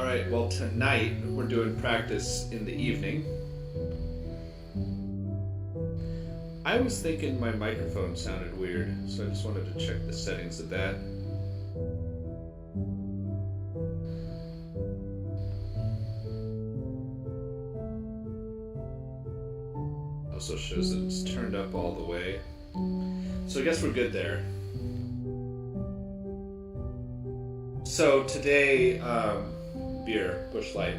Alright, well tonight we're doing practice in the evening. I was thinking my microphone sounded weird, so I just wanted to check the settings of that. Also shows that it's turned up all the way. So I guess we're good there. So today, beer, Busch Light.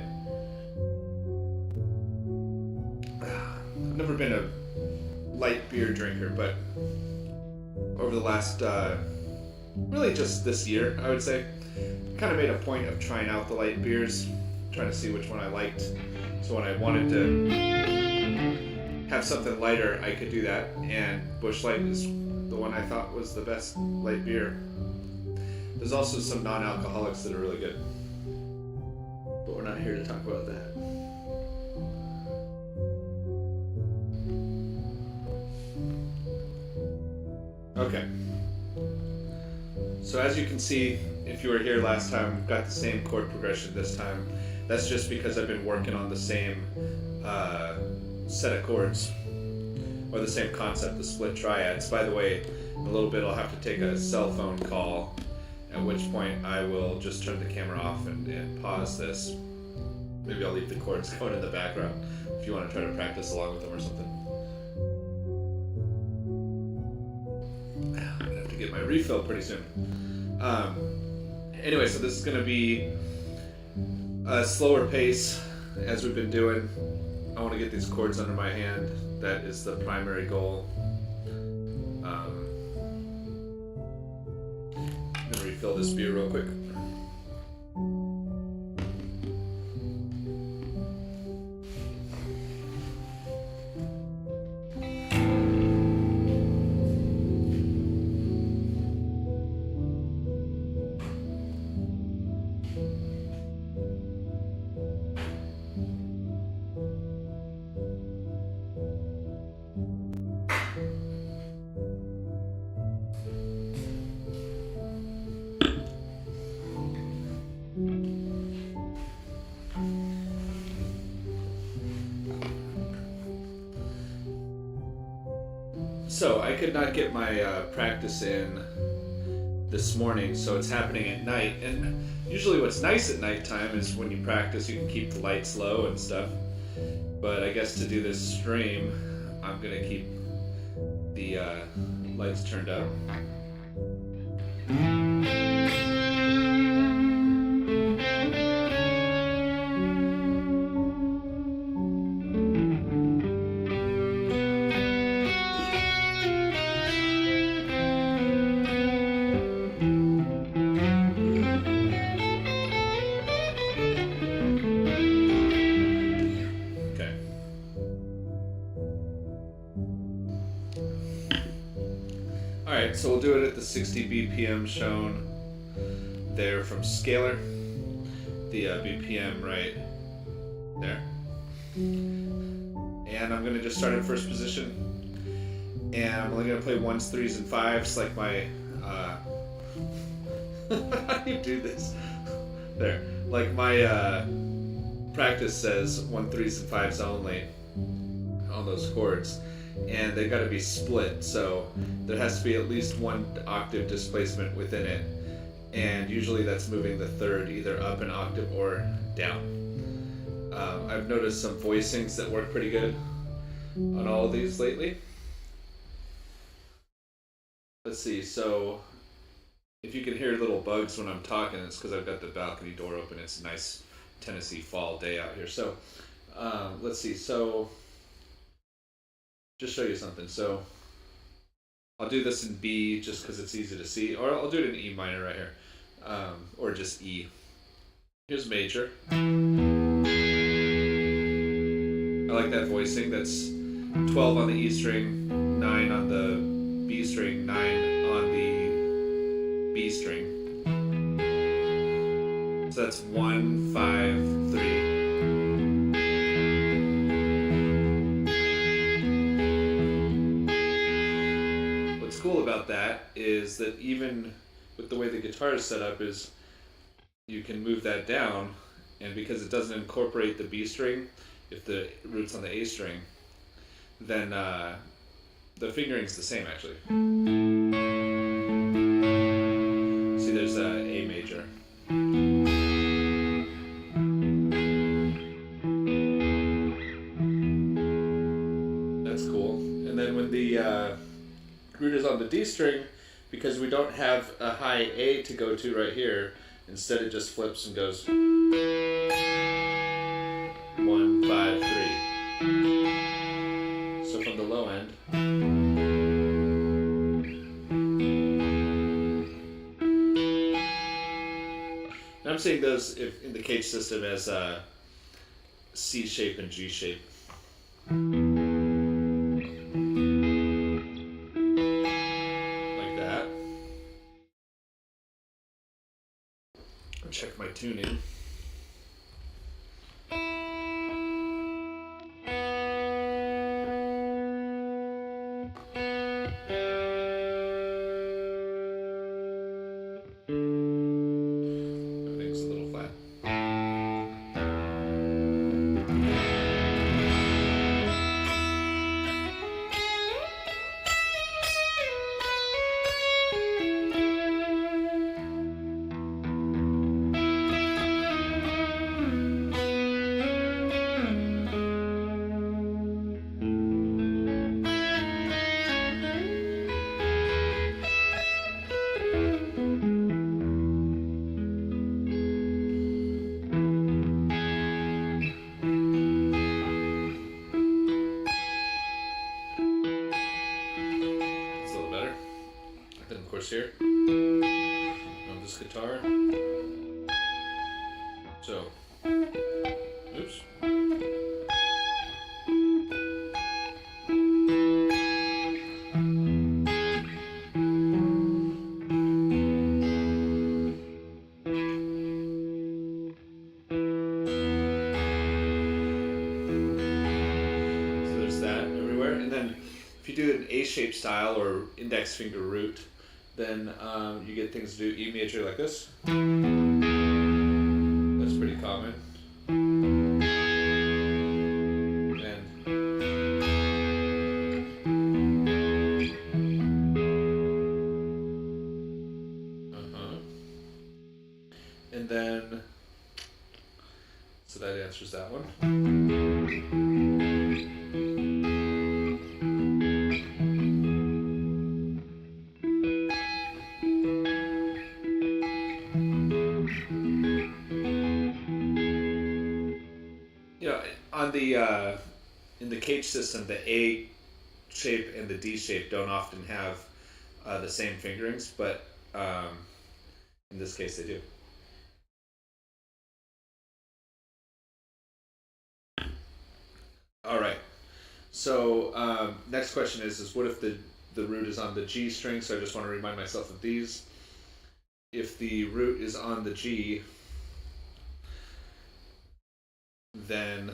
I've never been a light beer drinker, but over the last, really just this year, I would say, kind of made a point of trying out the light beers, trying to see which one I liked. So when I wanted to have something lighter, I could do that, and Busch Light is the one I thought was the best light beer. There's also some non-alcoholics that are really good, but we're not here to talk about that. Okay. So as you can see, if you were here last time, we've got the same chord progression this time. That's just because I've been working on the same set of chords, or the same concept, the split triads. By the way, in a little bit I'll have to take a cell phone call, at which point I will just turn the camera off and pause this. Maybe I'll leave the chords going in the background if you want to try to practice along with them or something. I'm going to have to get my refill pretty soon. Anyway, so this is going to be a slower pace as we've been doing. I want to get these chords under my hand. That is the primary goal. I'm going to refill this beer real quick. So I could not get my practice in this morning, so it's happening at night. And usually what's nice at nighttime is when you practice you can keep the lights low and stuff. But I guess to do this stream, I'm going to keep the lights turned up. Alright, so we'll do it at the 60 BPM shown there from Scalar. The BPM right there. And I'm going to just start in first position. And I'm only going to play 1s, 3s, and 5s like my... How do you do this? There. Like my practice says 1, 3s, and 5s only on those chords. And they've got to be split, so there has to be at least one octave displacement within it, and usually that's moving the third either up an octave or down. I've noticed some voicings that work pretty good on all of these lately. Let's see, so if you can hear little bugs when I'm talking, it's because I've got the balcony door open. It's a nice Tennessee fall day out here. So let's see, so just show you something. So I'll do this in B just because it's easy to see, or I'll do it in E minor right here, or just E. Here's major. I like that voicing. That's 12 on the E string, 9 on the B string, 9 on the B string. So that's 1, 5, 3. Cool about that is that even with the way the guitar is set up is you can move that down and because it doesn't incorporate the B string, if the root's on the A string, then the fingering's the same actually. See, there's A major. That's cool. And then when the root is on the D string, because we don't have a high A to go to right here, instead it just flips and goes 1, 5, 3. So from the low end, and I'm seeing those in the cage system as C shape and G shape. Check my tuning. Everything's a little flat. Here on this guitar. So, oops. So there's that everywhere, and then if you do an A-shaped style or index finger root, then you get things to do E major like this. That's pretty common. And then, so that answers that one. On the in the cage system, the A shape and the D shape don't often have the same fingerings, but in this case they do. All right. So next question is what if the root is on the G string? So I just want to remind myself of these. If the root is on the G, then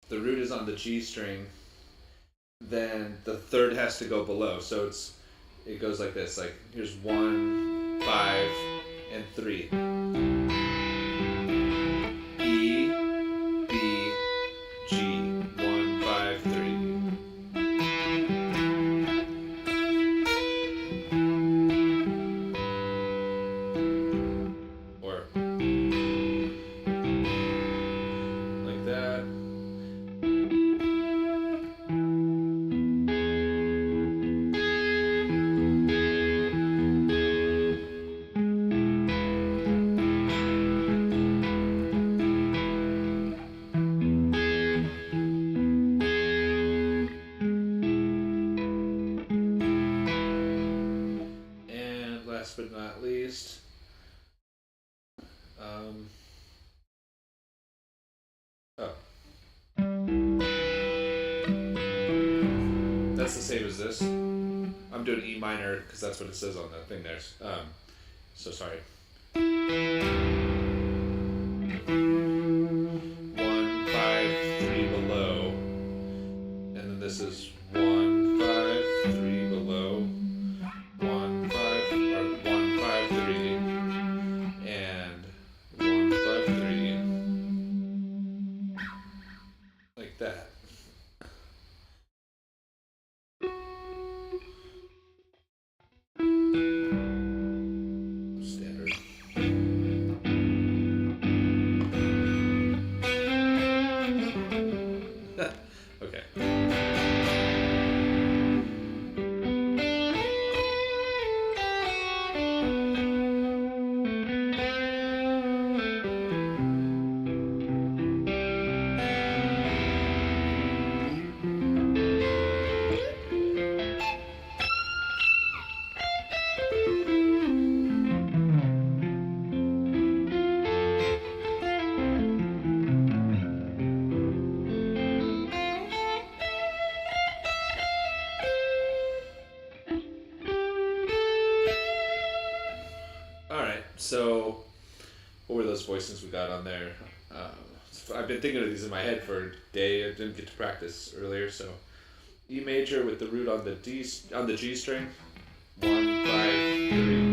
the root is on the G string, then the third has to go below. So it goes like this. Like here's 1, 5, and 3. E, B, G, 1, 5, 3. Or like that. Last but not least, that's the same as this. I'm doing E minor because that's what it says on the thing there. So sorry. 1, 5, 3 below, and then this is 1, 5, 3 below, 1, 5, or 1, 5. So, what were those voicings we got on there? I've been thinking of these in my head for a day. I didn't get to practice earlier, so E major with the root on the G string. 1, 5, 3.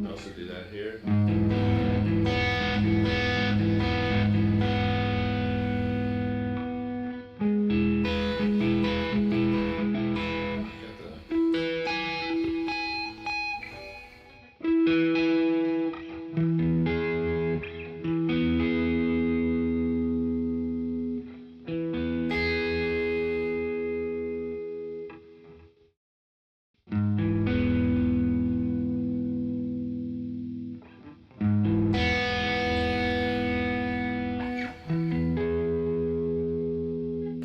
Also do that here.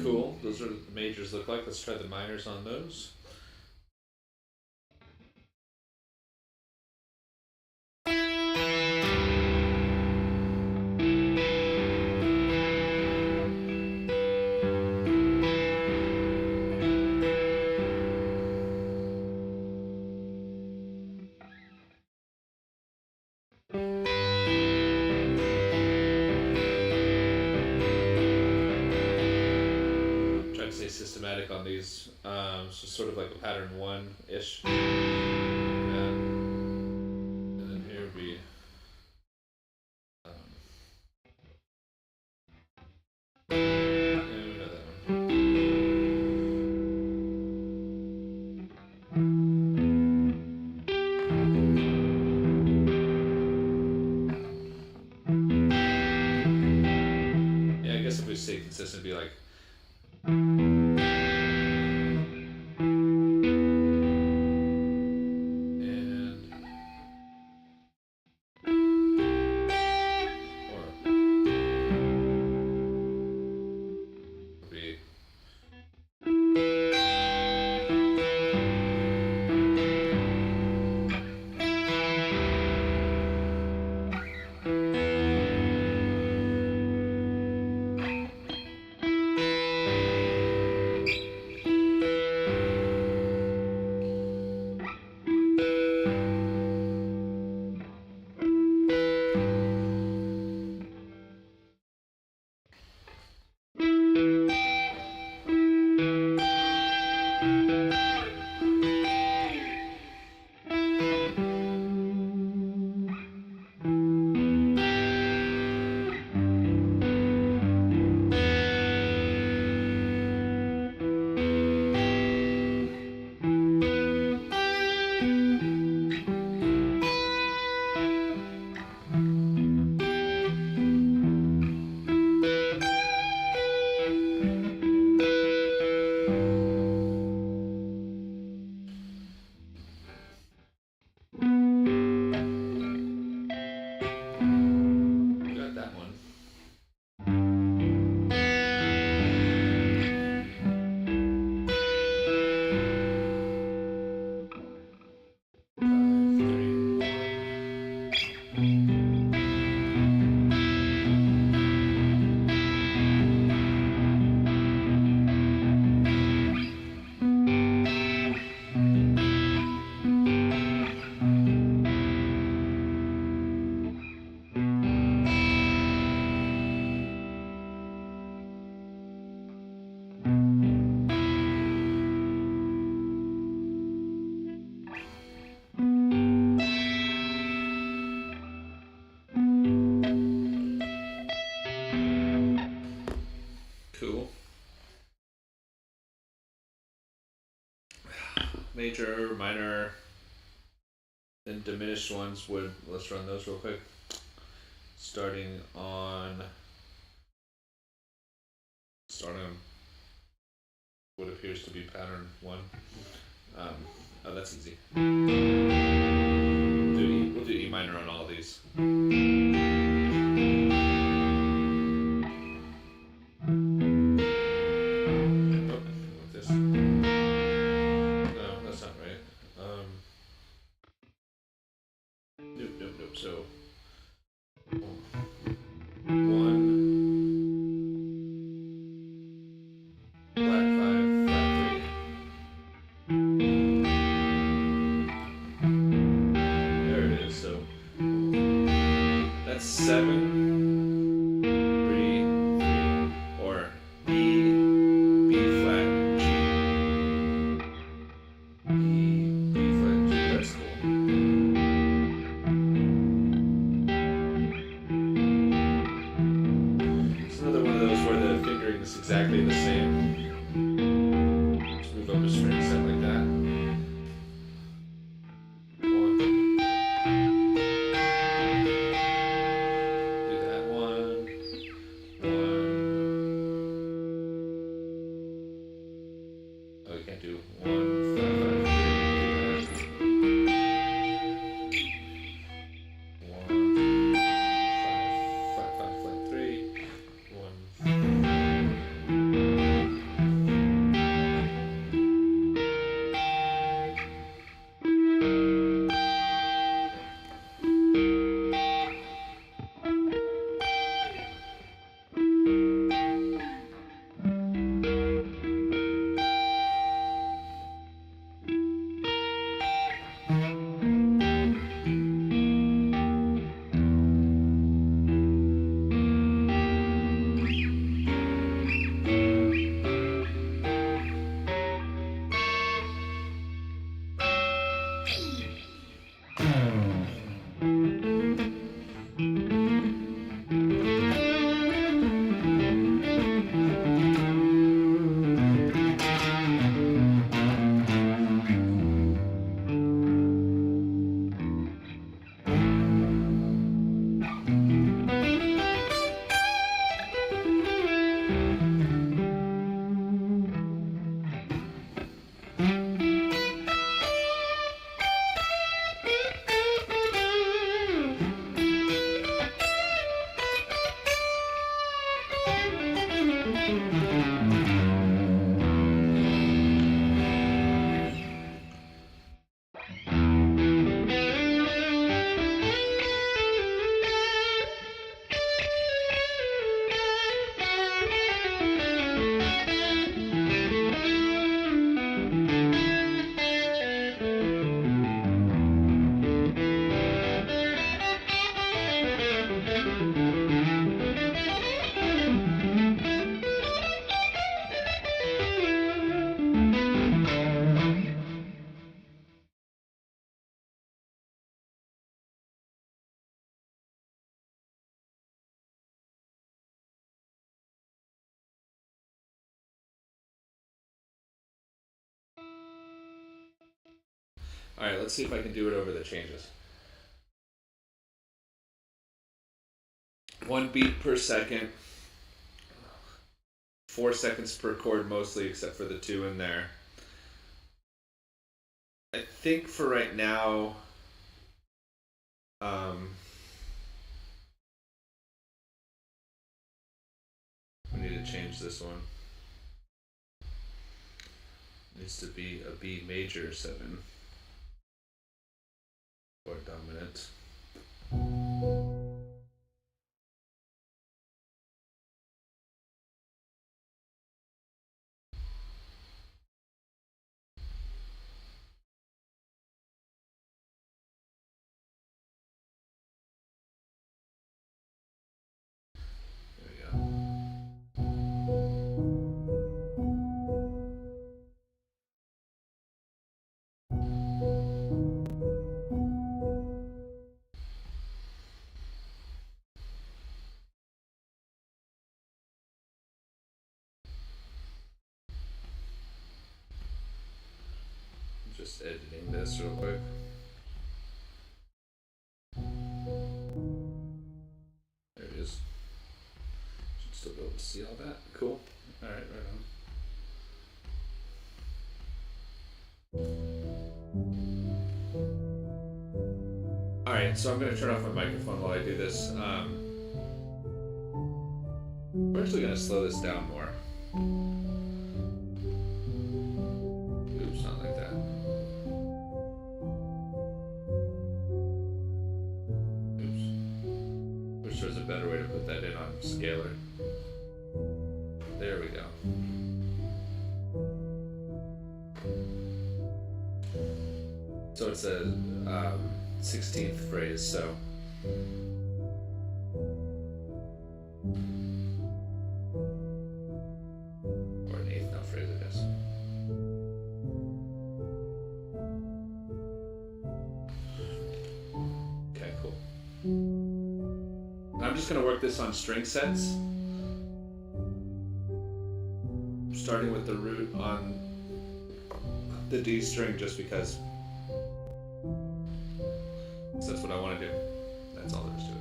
Cool. Those are what the majors look like. Let's try the minors on those. Systematic on these, so sort of like a pattern 1-ish. And then here would be that one. Yeah, I guess if we stay consistent, it'd be like major, minor, then diminished ones would, let's run those real quick. Starting on what appears to be pattern 1. Oh, that's easy. We'll do E minor on all of these. So 1, flat 5, flat 3. 7, 3, or E, B flat, G. E, B flat, G. That's cool. It's another one of those where the fingering is exactly the same. Just move up a string set like that. Alright, let's see if I can do it over the changes. 1 beat per second. 4 seconds per chord mostly, except for the 2 in there. I think for right now, we need to change this one. It needs to be a B major 7. Or dominant. Just editing this real quick. There it is. Should still be able to see all that. Cool. Alright, right on. Alright, so I'm going to turn off my microphone while I do this. We're actually going to slow this down more. Oops, not like that. Oops. Wish there was a better way to put that in on scalar. There we go. So it's a 16th phrase, so just going to work this on string sets, starting with the root on the D string, just because that's what I want to do. That's all there is to it.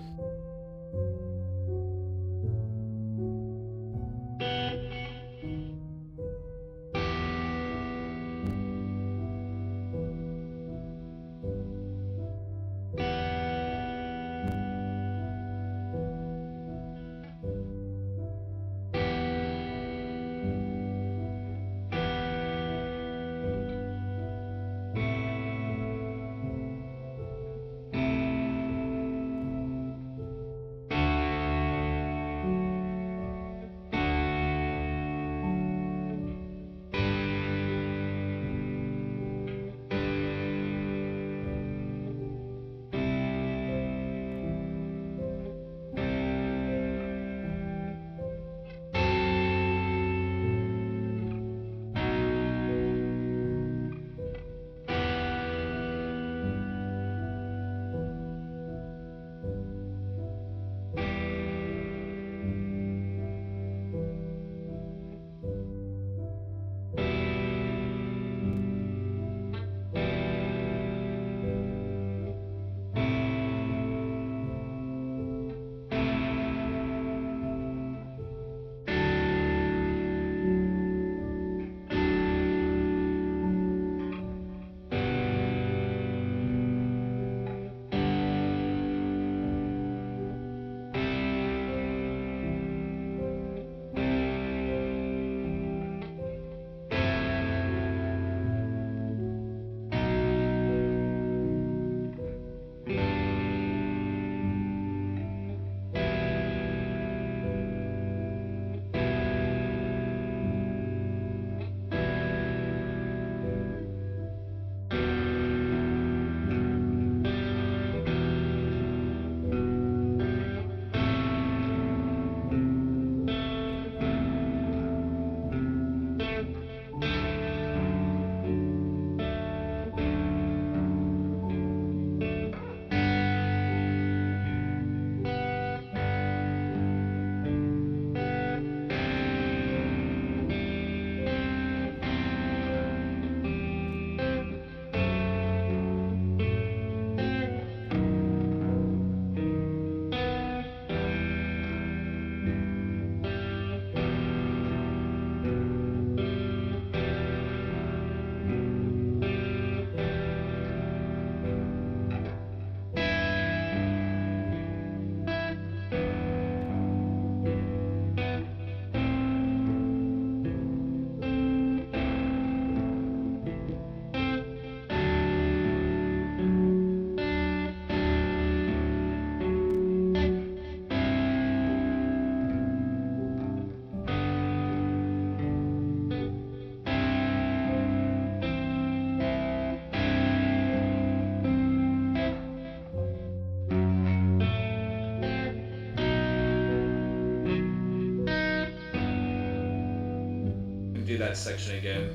Do that section again.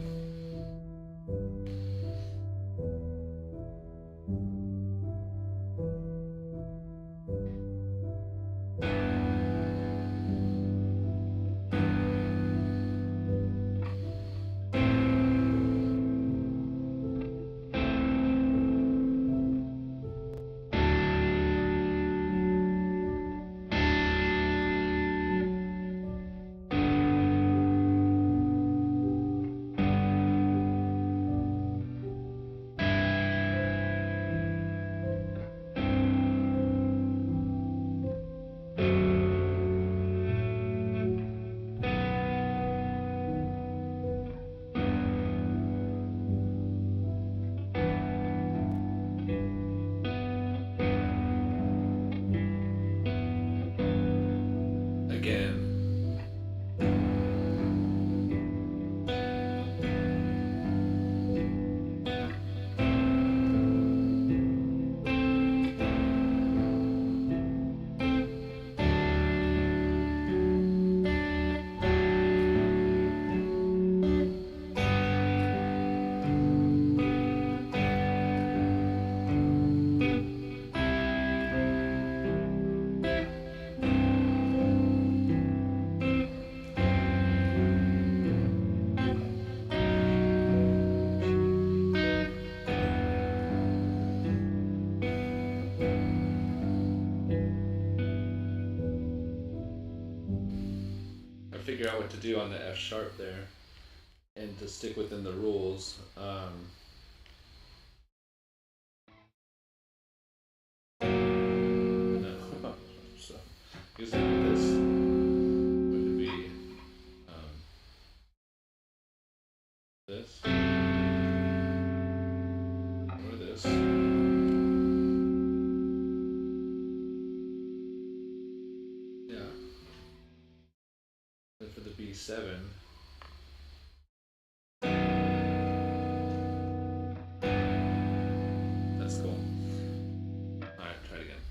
out what to do on the F sharp there, and to stick within the rules. No, so using this would be this or this. Yeah. Then for the B7. That's cool. Alright, try it again.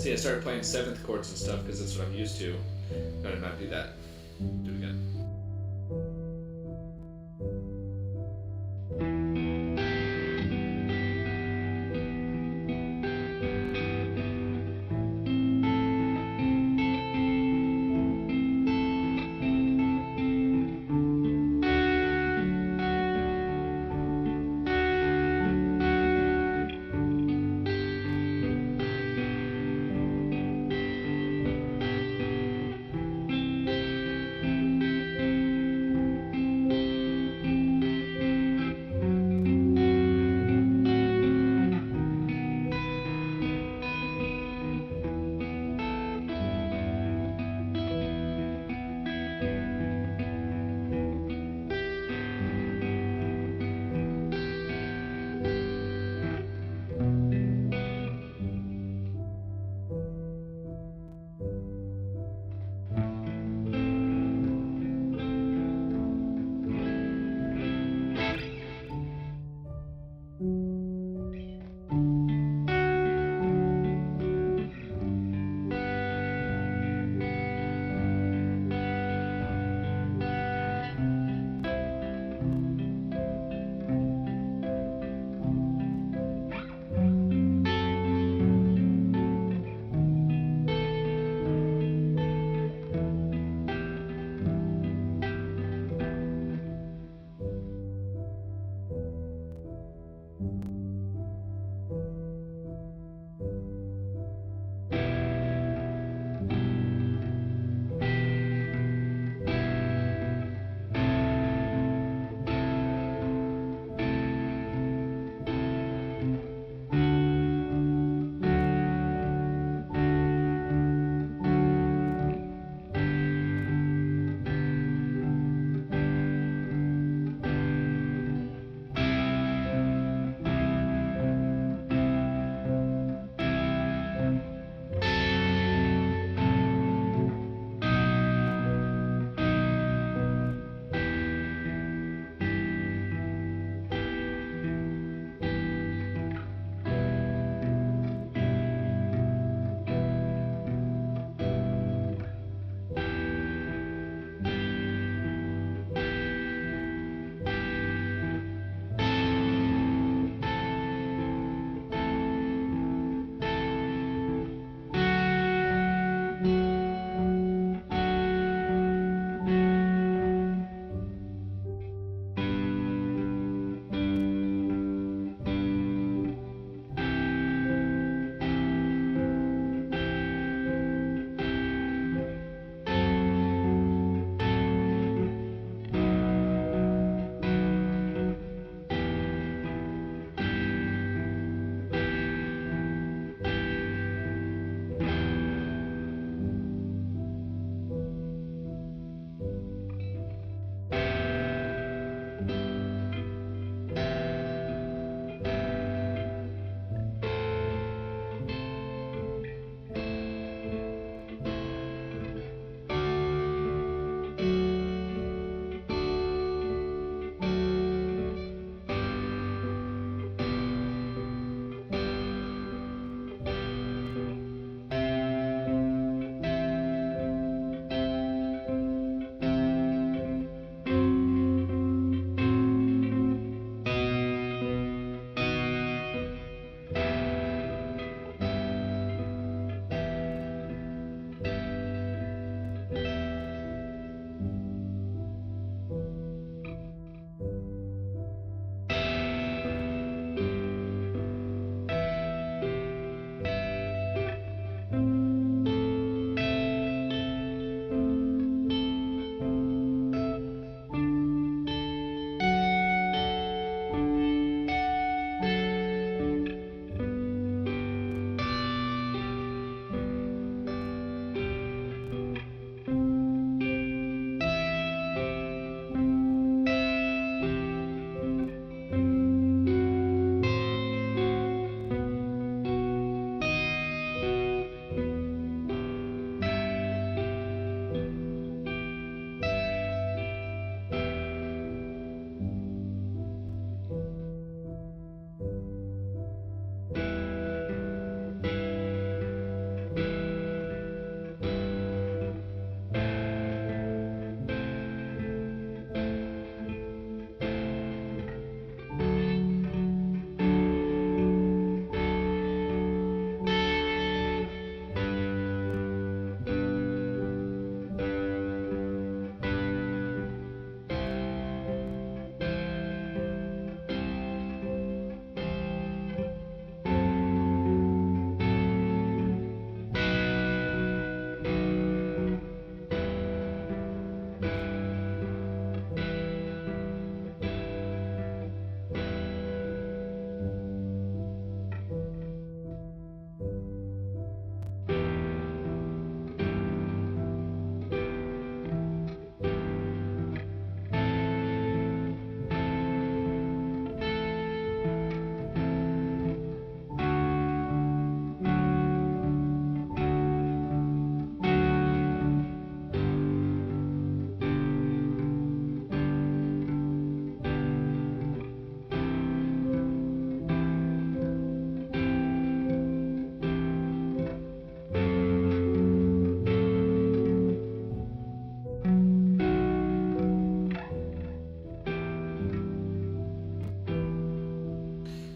See, I started playing seventh chords and stuff because that's what I'm used to. Gotta not do that. Do it again.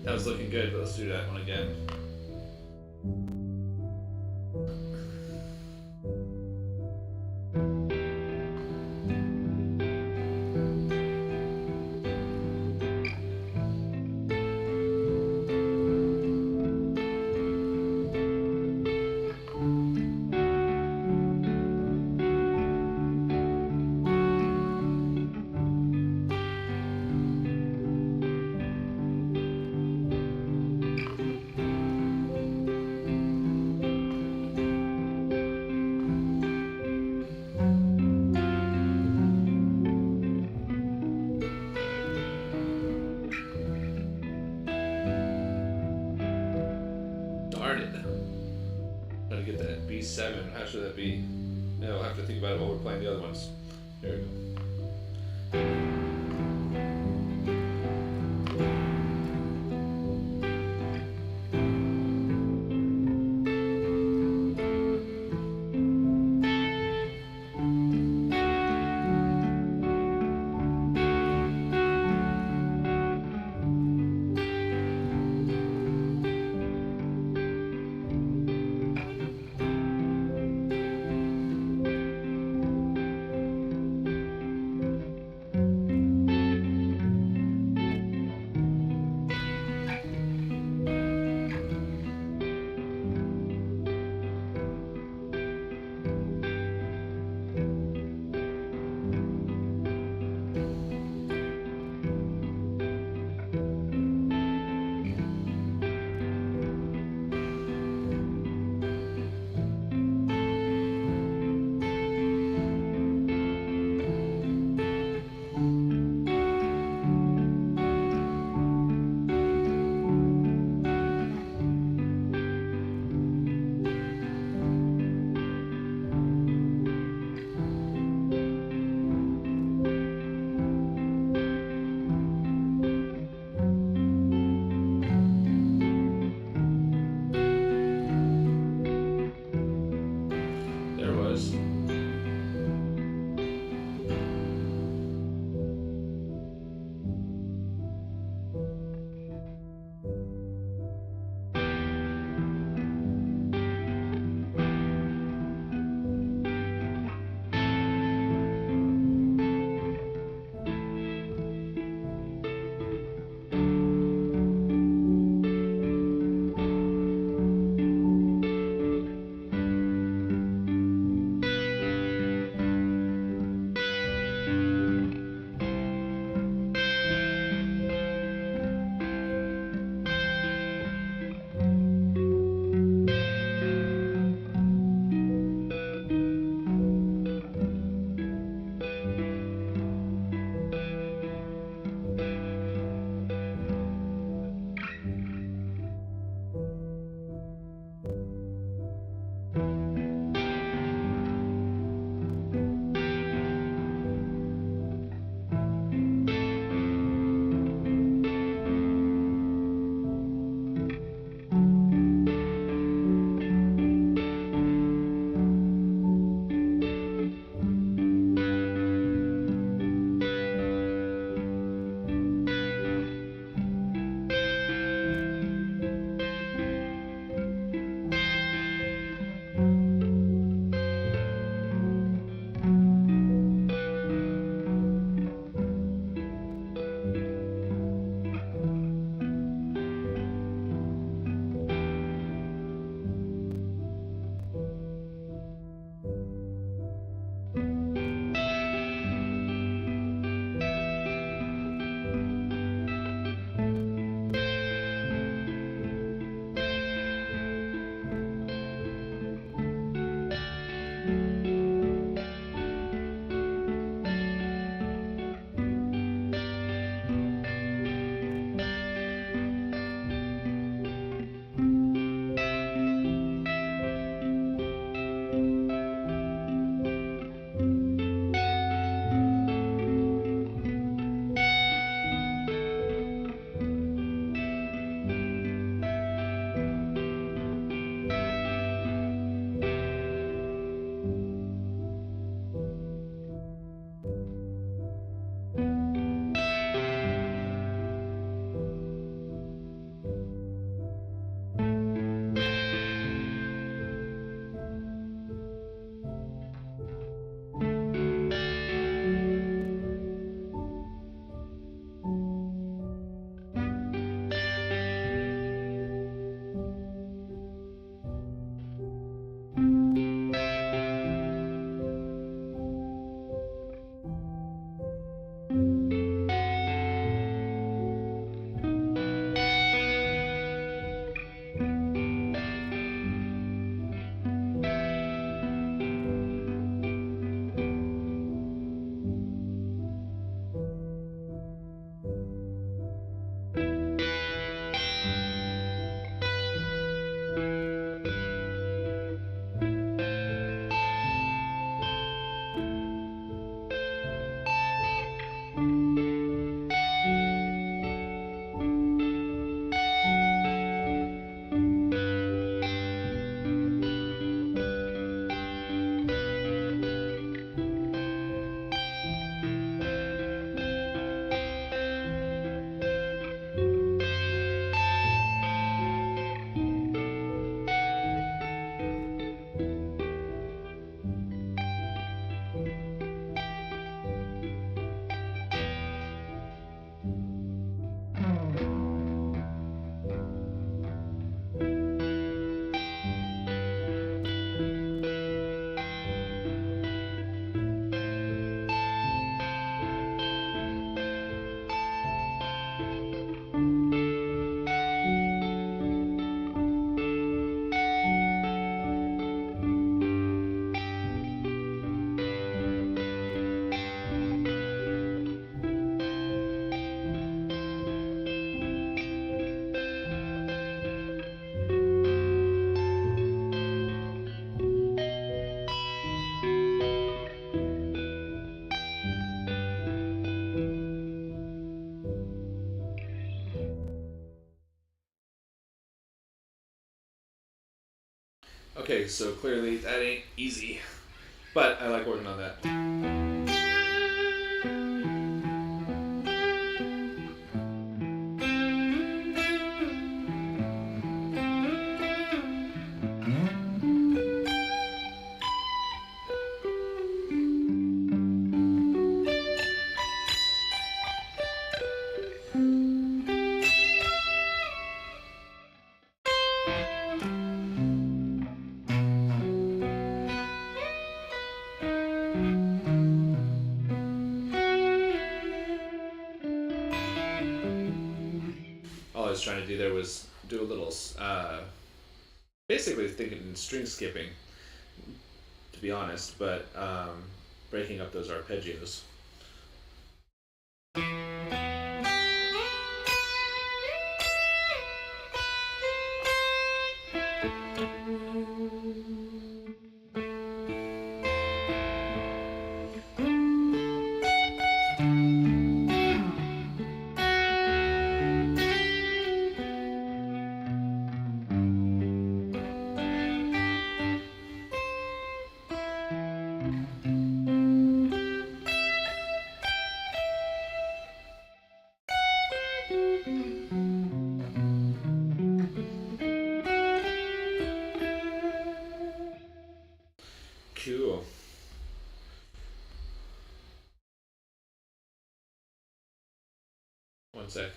That was looking good, but let's do that one again. Darn it. Gotta get that B7. How should that be? Yeah, we'll have to think about it while we're playing the other ones. There we go. Okay, so clearly that ain't easy, but I like working on that. All I was trying to do there was do a little, basically thinking string skipping, to be honest, but breaking up those arpeggios. Cool. One sec.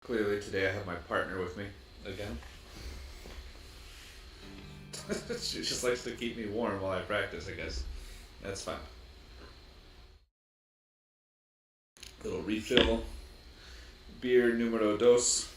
Clearly today I have my partner with me again. She just likes to keep me warm while I practice, I guess. That's fine. Little refill. Beer numero dos.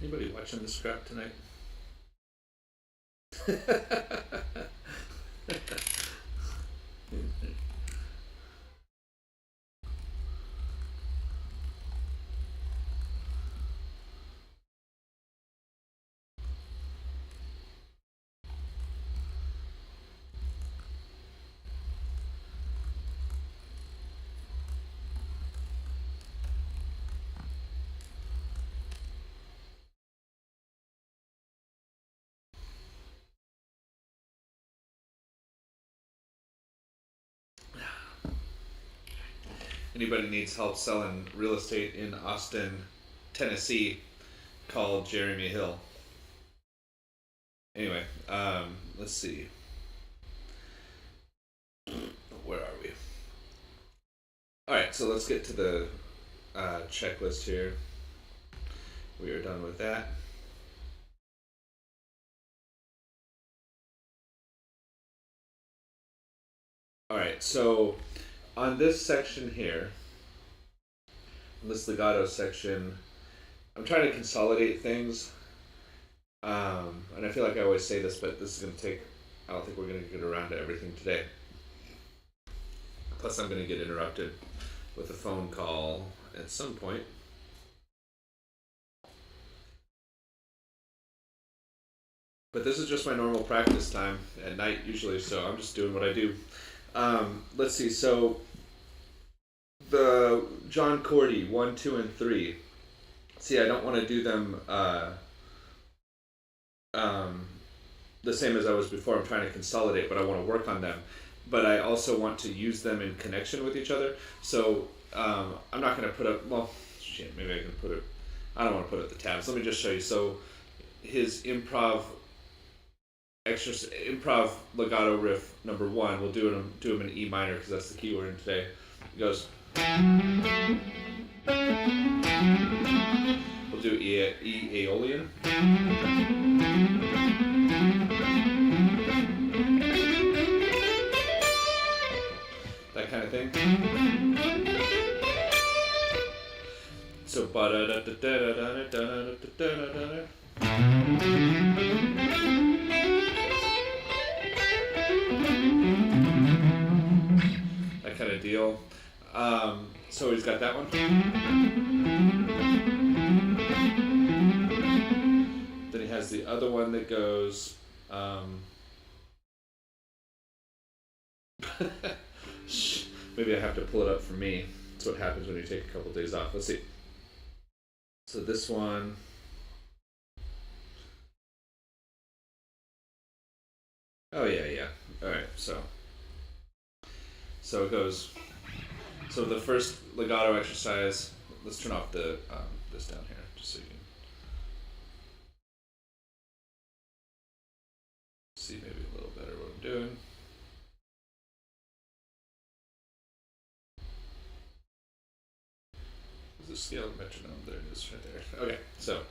Anybody watching the scrap tonight? Anybody needs help selling real estate in Austin, Tennessee, call Jeremy Hill. Anyway, let's see. Where are we? All right, so let's get to the checklist here. We are done with that. All right, so on this section here, on this legato section, I'm trying to consolidate things. And I feel like I always say this, but this is going to take, I don't think we're going to get around to everything today. Plus, I'm going to get interrupted with a phone call at some point. But this is just my normal practice time at night usually, so I'm just doing what I do. Let's see, so the John Cordy 1, 2, and 3. See, I don't want to do them the same as I was before. I'm trying to consolidate, but I want to work on them. But I also want to use them in connection with each other. So I'm not going to put up, well, shit, maybe I can put it, I don't want to put up the tabs. Let me just show you. So his improv legato riff number 1, we'll do him in E minor because that's the key we're in today. It goes. We'll do E Aeolian. That kind of thing. So that kind of deal. So he's got that one. Then he has the other one that goes. Maybe I have to pull it up for me. That's what happens when you take a couple days off. Let's see. So this one. Oh yeah. All right. So it goes. So the first legato exercise. Let's turn off the this down here, just so you can see maybe a little better what I'm doing. The scale metronome, there it is right there. Okay, so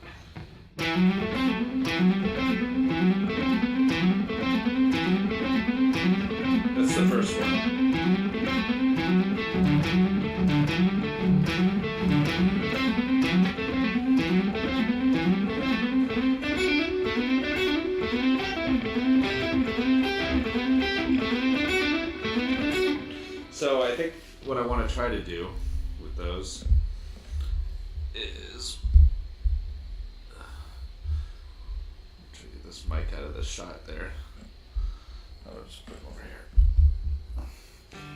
that's the first one. So I think what I want to try to do with those is try to get this mic out of the shot there. I'll just put him over here.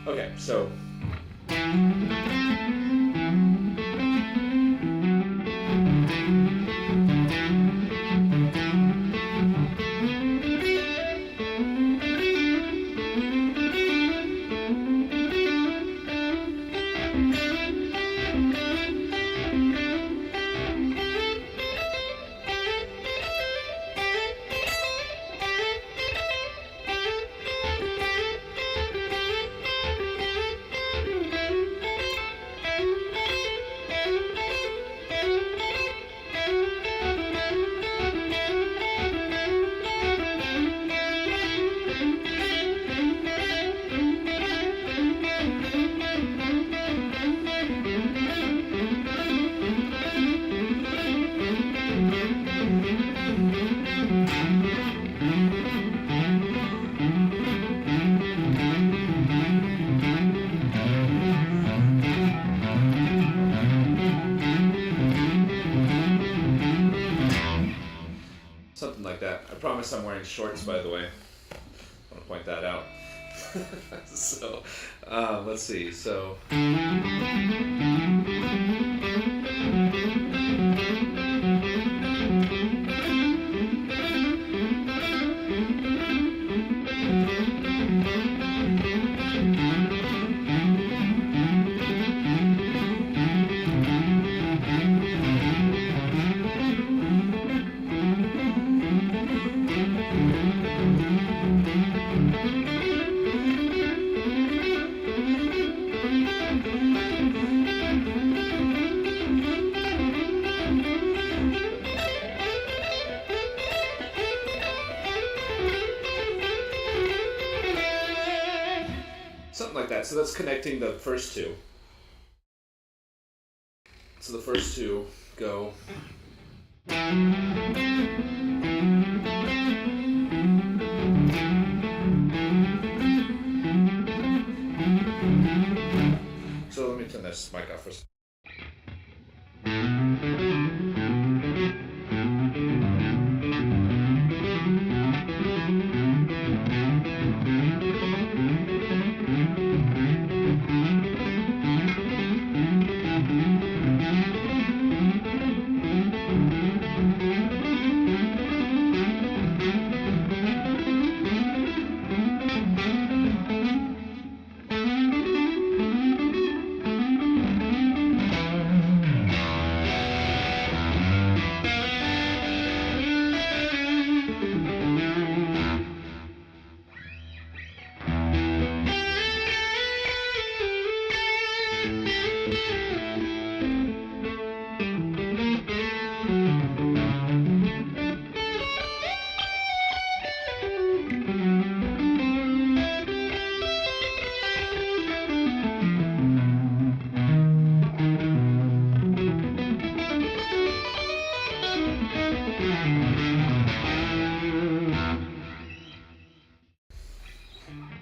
Okay, so something like that. I promise I'm wearing shorts, by the way. I want to point that out. So, let's see. So. that. So that's connecting the first two. So the first two go. So let me turn this mic off first.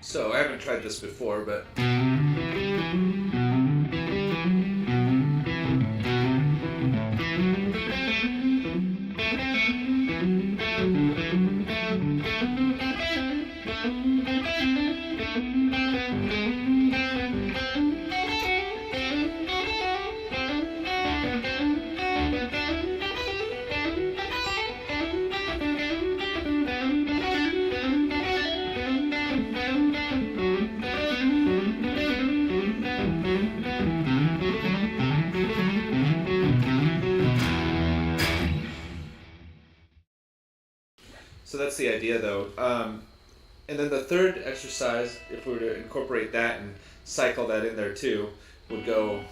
So I haven't tried this before, but so that's the idea, though. And then the third exercise, if we were to incorporate that and cycle that in there too, would go,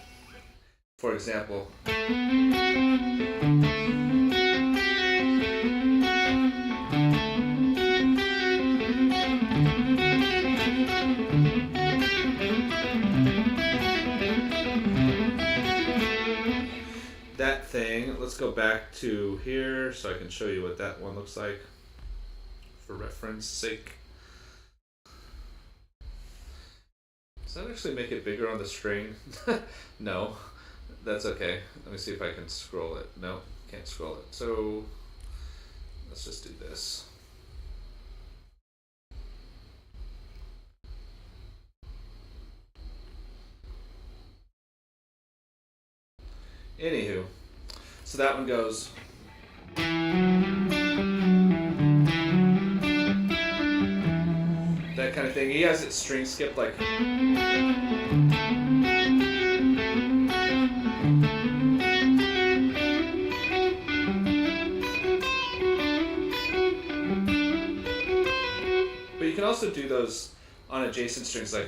for example. That thing, let's go back to here so I can show you what that one looks like for reference sake. Does that actually make it bigger on the string? No, that's okay. Let me see if I can scroll it. No, can't scroll it. So let's just do this. Anywho, so that one goes. That kind of thing. He has it string skipped like. But you can also do those on adjacent strings like.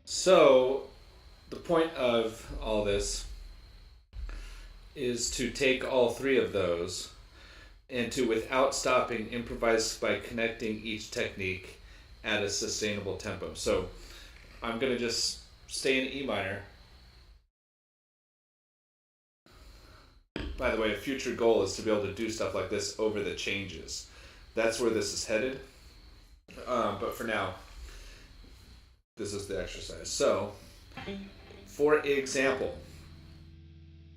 So, the point of all this is to take all three of those and to, without stopping, improvise by connecting each technique at a sustainable tempo. So, I'm going to just stay in E minor. By the way, a future goal is to be able to do stuff like this over the changes. That's where this is headed. But for now, this is the exercise. So, for example,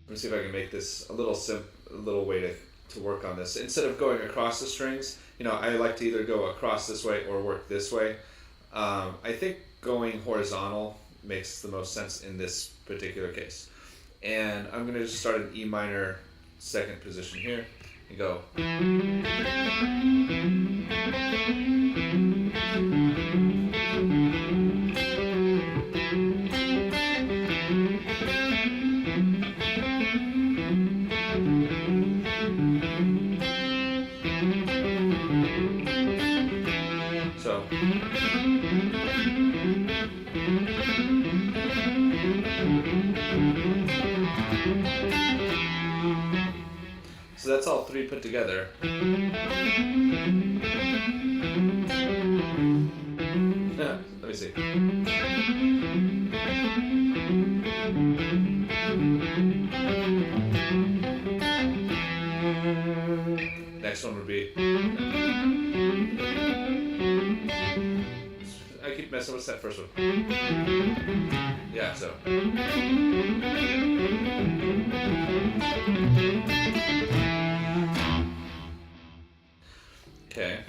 let me see if I can make this a little way to work on this. Instead of going across the strings, I like to either go across this way or work this way. I think going horizontal makes the most sense in this particular case. And I'm going to just start in E minor second position here and go. So that's all three put together. Let me see. Next one would be. I keep messing with that first one. Yeah, so. Okay.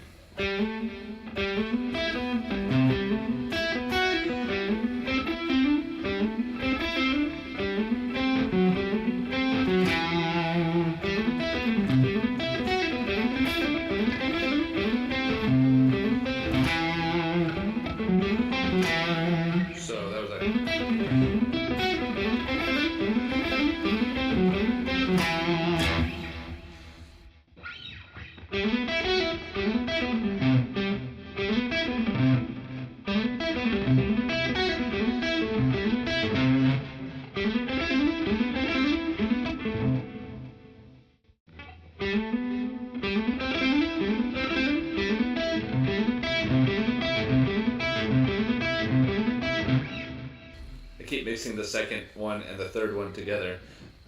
So that was like. I keep mixing the second one and the third one together.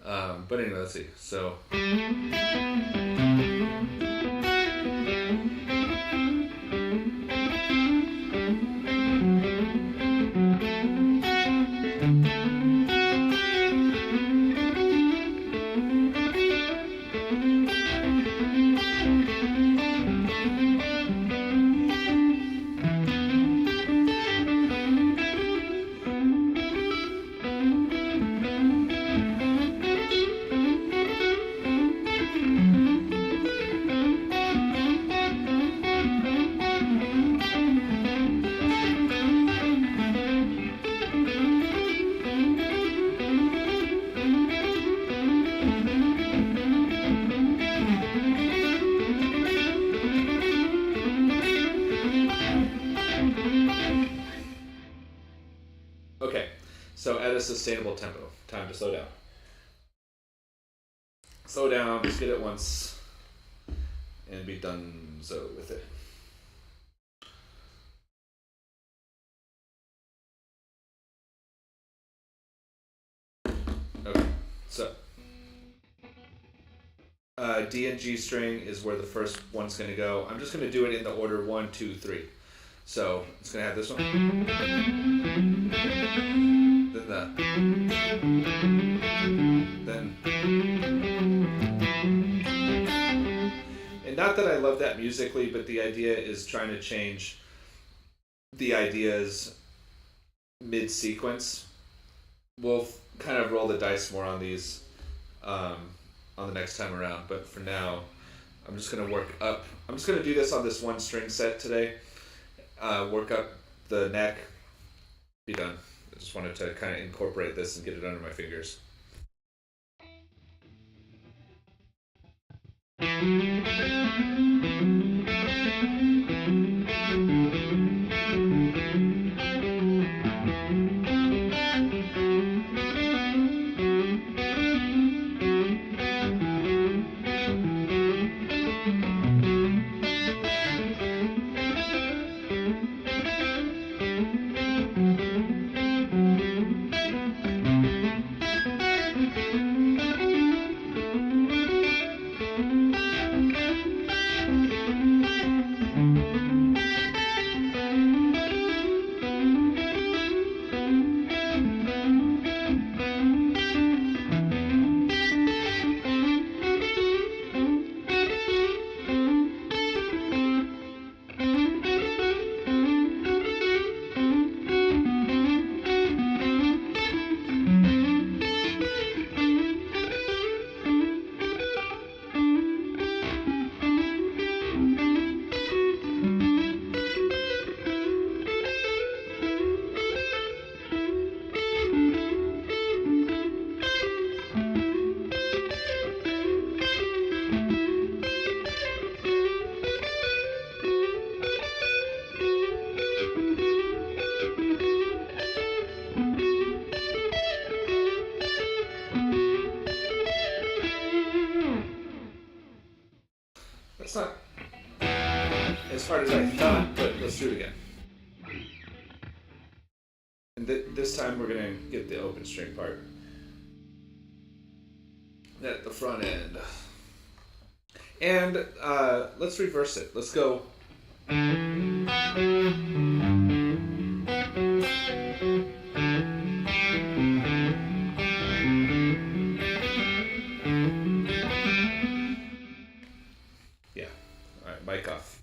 But anyway, let's see. So. Okay, so at a sustainable tempo. Time to slow down. Slow down, just get it once, and be done so with it. Okay, so D and G string is where the first one's going to go. I'm just going to do it in the order 1, 2, 3. So it's going to have this one. Then that. Then. And not that I love that musically, but the idea is trying to change the ideas mid-sequence. We'll kind of roll the dice more on these on the next time around, but for now, I'm just going to work up. I'm just going to do this on this one string set today. Work up the neck, be done. I just wanted to kind of incorporate this and get it under my fingers. That's not as hard as I thought, but let's do it again. And this time we're gonna get the open string part at the front end. And let's reverse it. Let's go. Yeah. All right, mic off.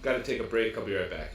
Got to take a break. I'll be right back.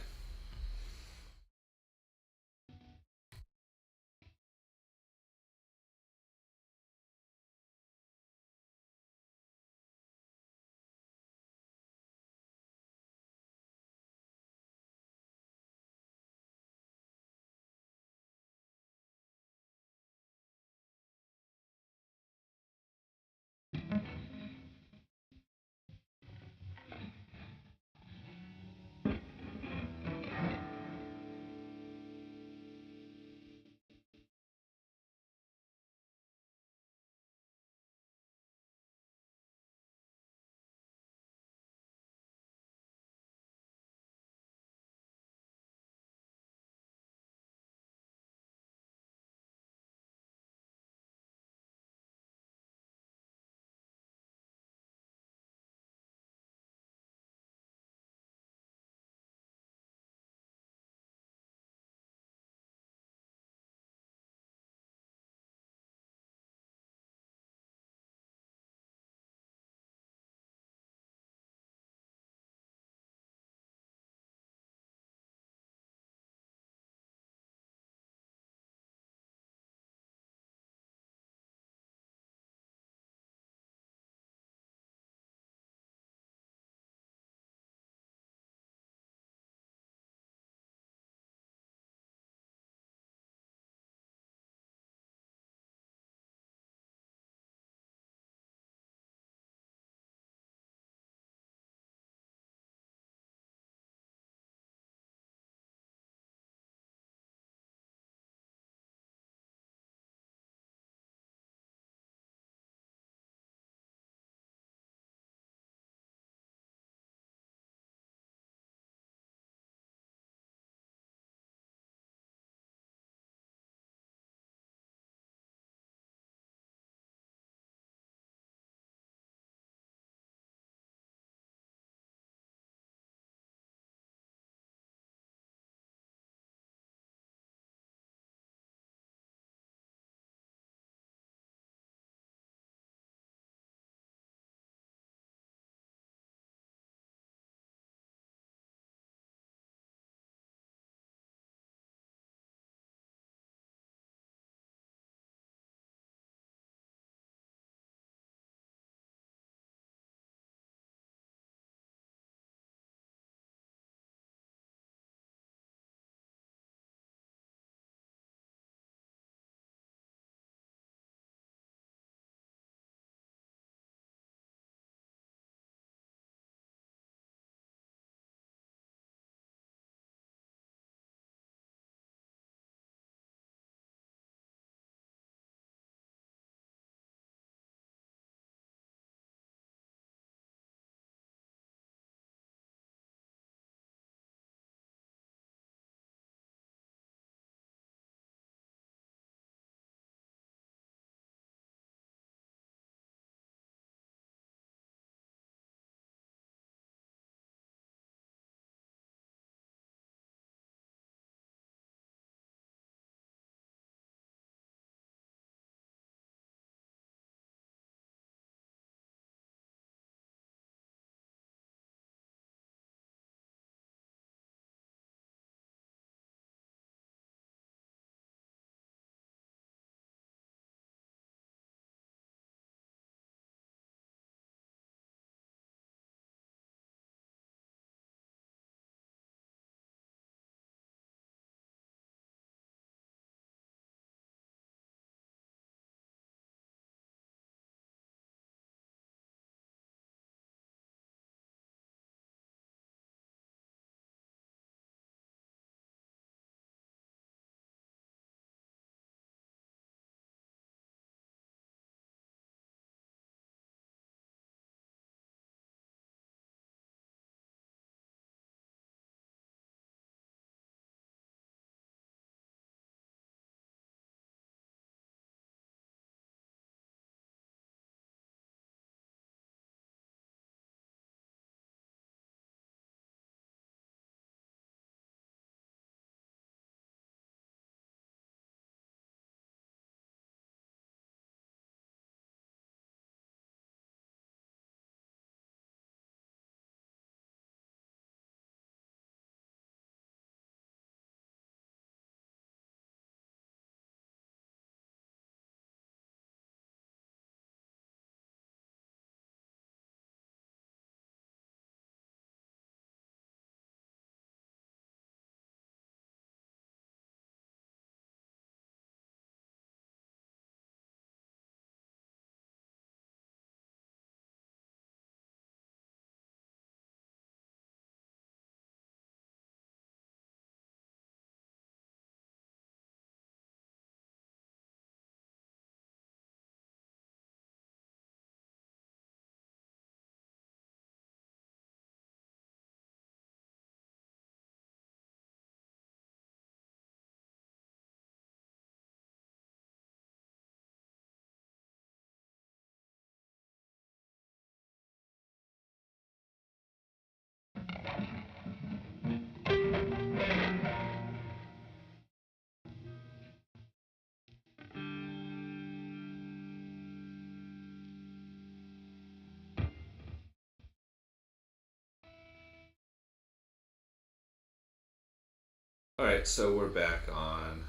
All right, so we're back on.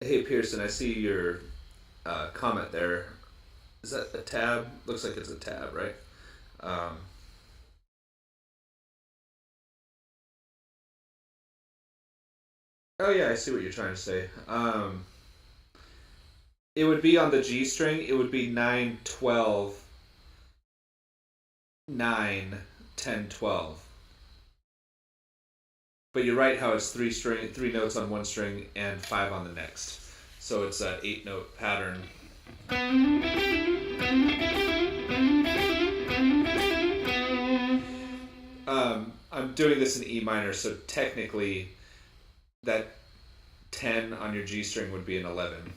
Hey Pearson, I see your comment there. Is that a tab? Looks like it's a tab, right? Um, oh yeah, I see what you're trying to say. It would be on the G string. It would be 9, 12, 9, 10, 12. But you're right how it's three notes on one string and 5 on the next. So it's an 8-note pattern. I'm doing this in E minor, so technically that 10 on your G string would be an 11.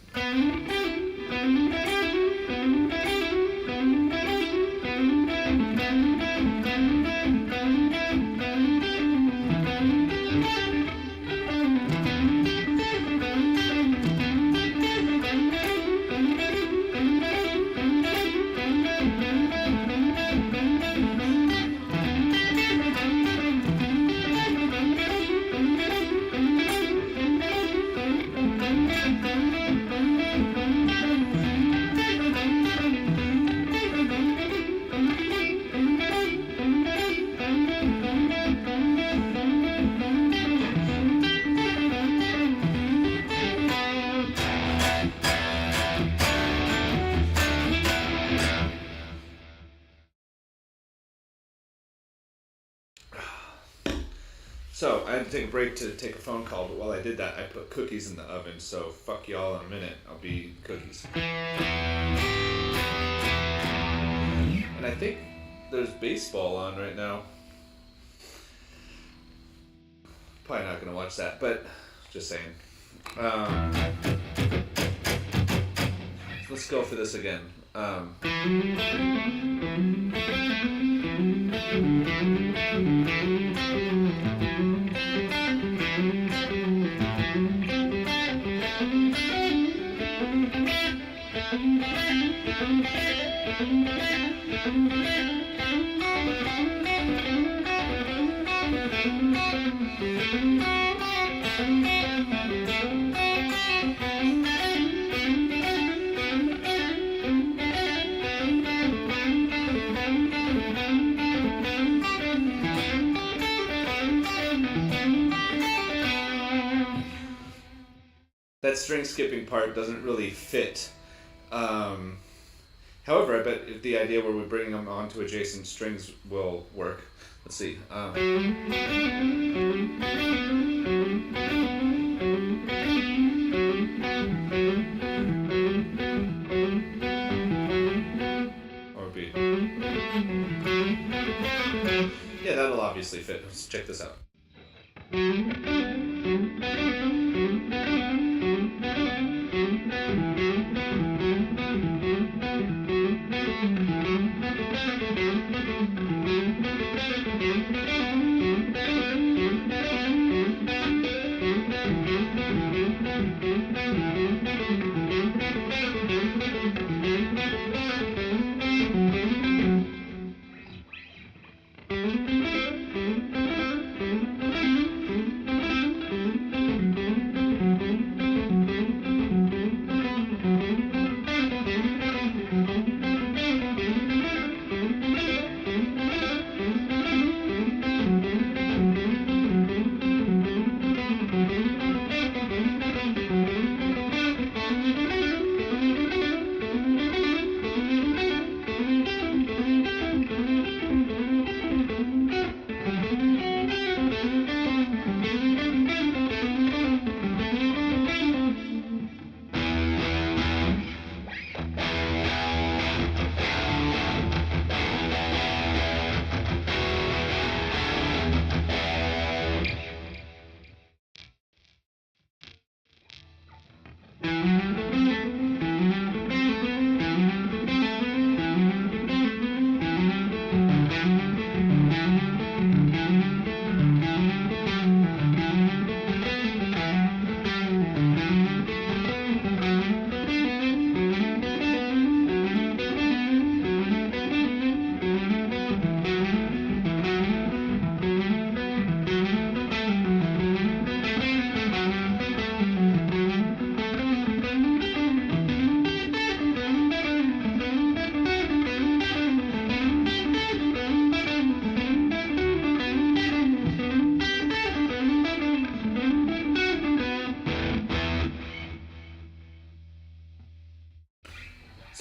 So I had to take a break to take a phone call, but while I did that, I put cookies in the oven. So fuck y'all in a minute. I'll be eating cookies. And I think there's baseball on right now. Probably not gonna watch that, but just saying. Let's go for this again. That string skipping part doesn't really fit. However, I bet if the idea where we bring them onto adjacent strings will work. Let's see. Or B. Yeah, that'll obviously fit. Let's check this out.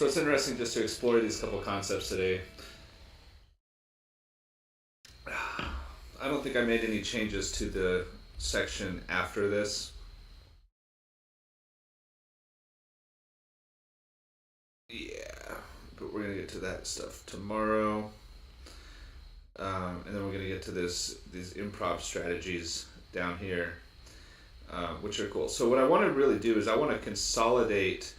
So it's interesting just to explore these couple concepts today. I don't think I made any changes to the section after this. Yeah, but we're gonna get to that stuff tomorrow. And then we're gonna get to these improv strategies down here, which are cool. So what I want to really do is I want to consolidate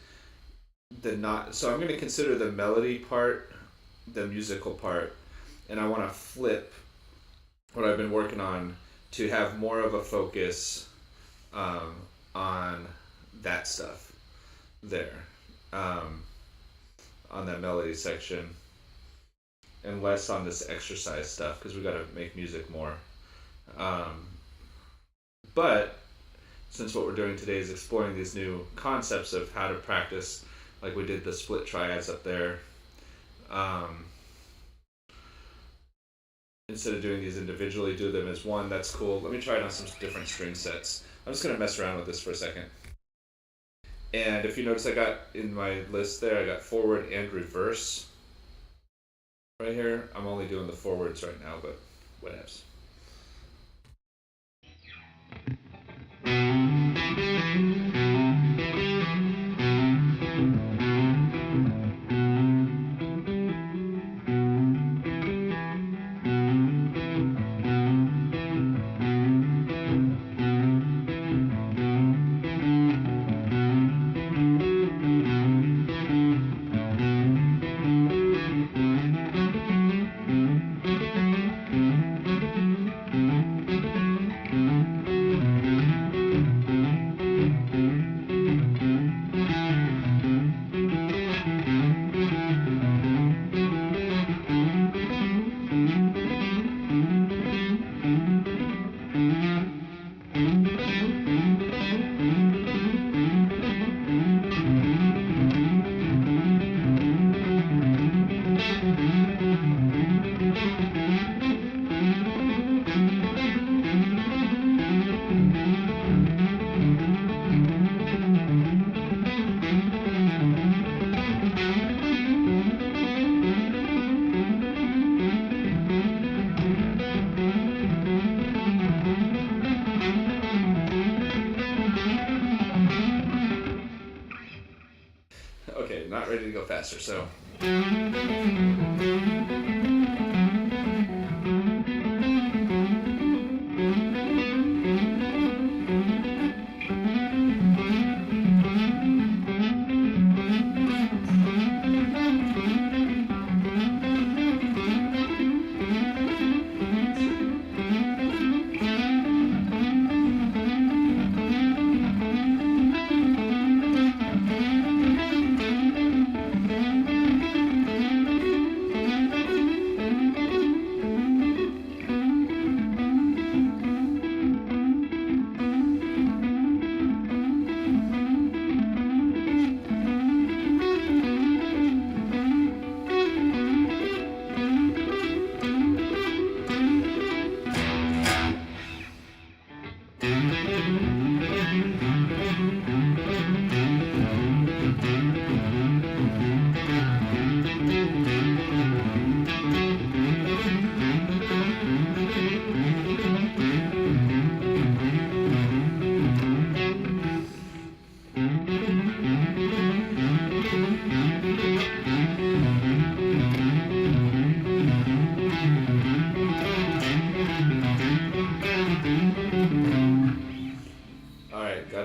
so I'm going to consider the melody part, the musical part, and I want to flip what I've been working on to have more of a focus on that stuff there, on that melody section, and less on this exercise stuff, because we got to make music more. But since what we're doing today is exploring these new concepts of how to practice, like we did the split triads up there, instead of doing these individually, do them as one. That's cool. Let me try it on some different string sets. I'm just going to mess around with this for a second. And if you notice, I got in my list there, I got forward and reverse right here. I'm only doing the forwards right now, but whatevs. Okay, not ready to go faster, so.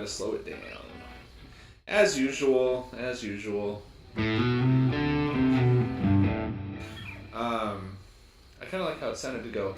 Slow it down. As usual. I kind of like how it sounded to go.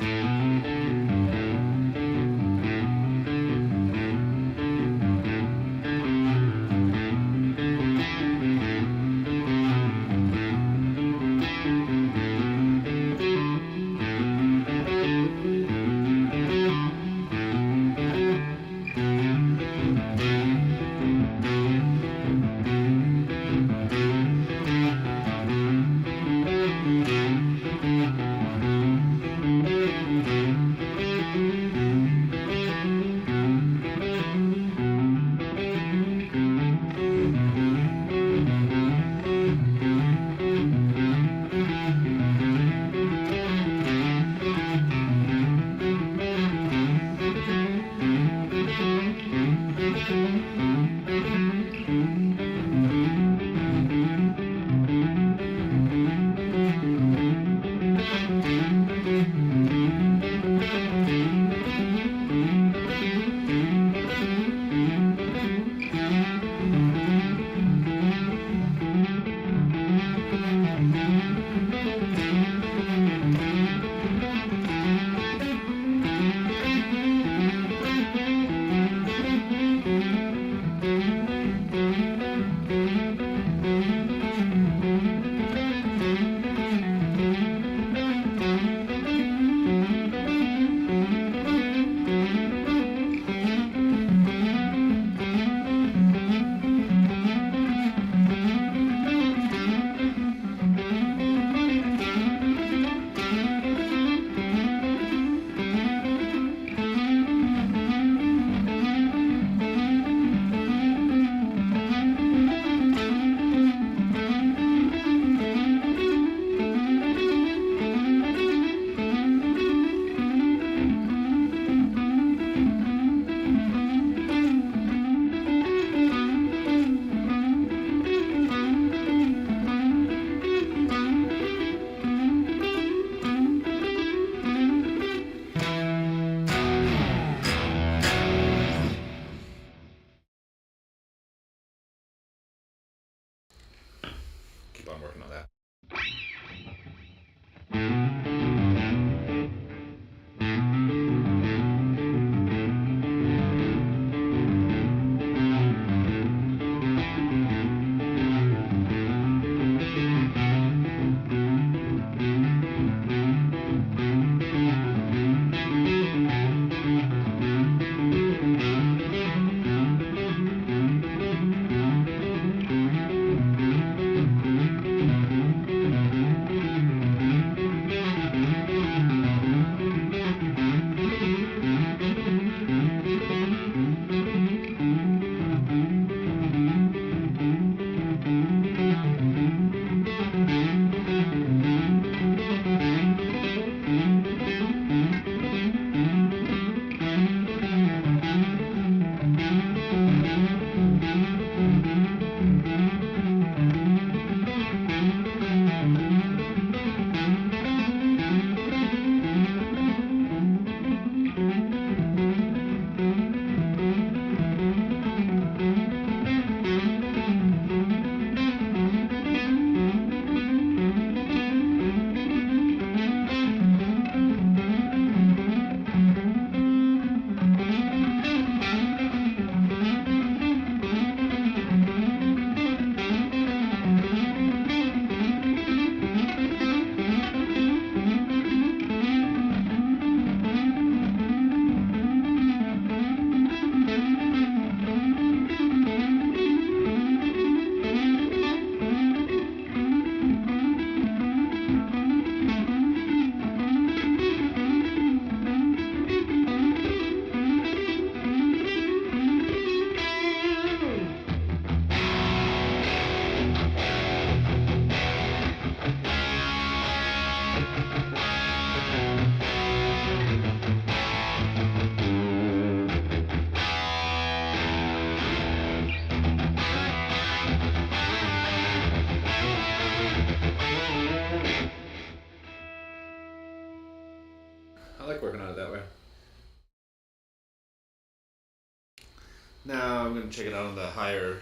Now I'm going to check it out on the higher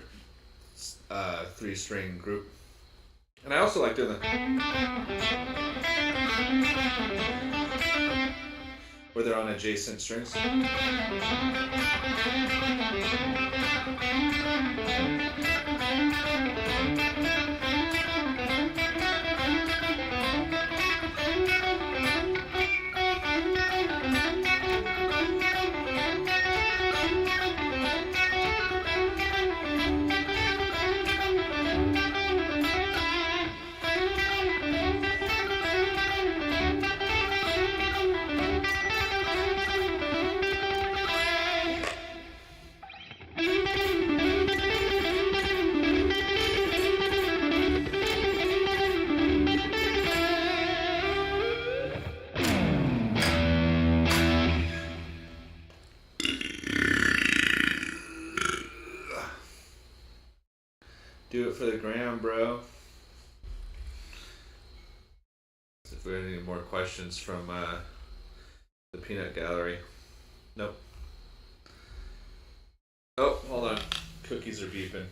3-string group. And I also like doing the where they're on adjacent strings. Do it for the gram, bro. If we have any more questions from the peanut gallery. Nope. Oh, hold on. Cookies are beeping.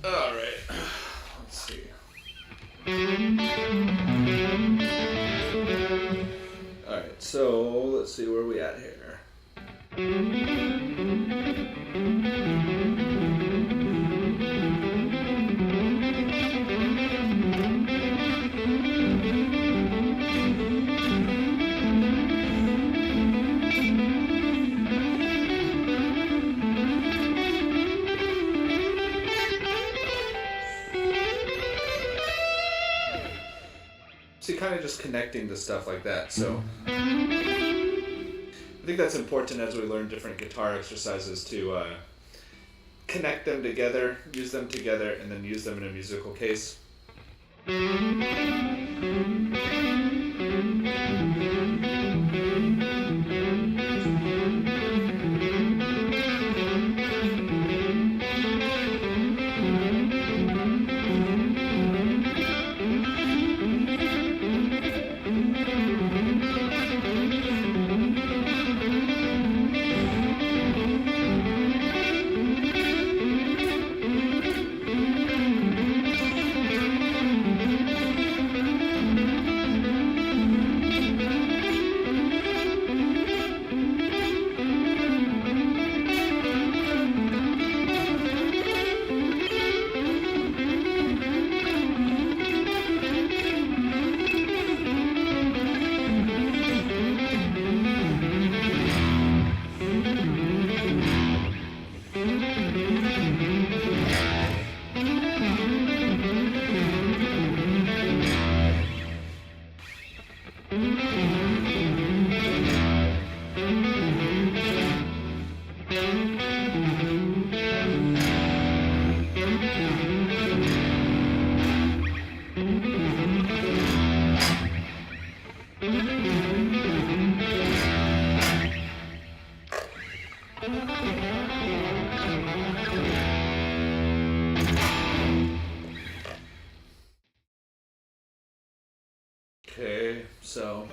All right. Let's see. All right. So let's see where we at here. See, kind of just connecting to stuff like that. So I think that's important as we learn different guitar exercises to connect them together, use them together, and then use them in a musical case. Okay, so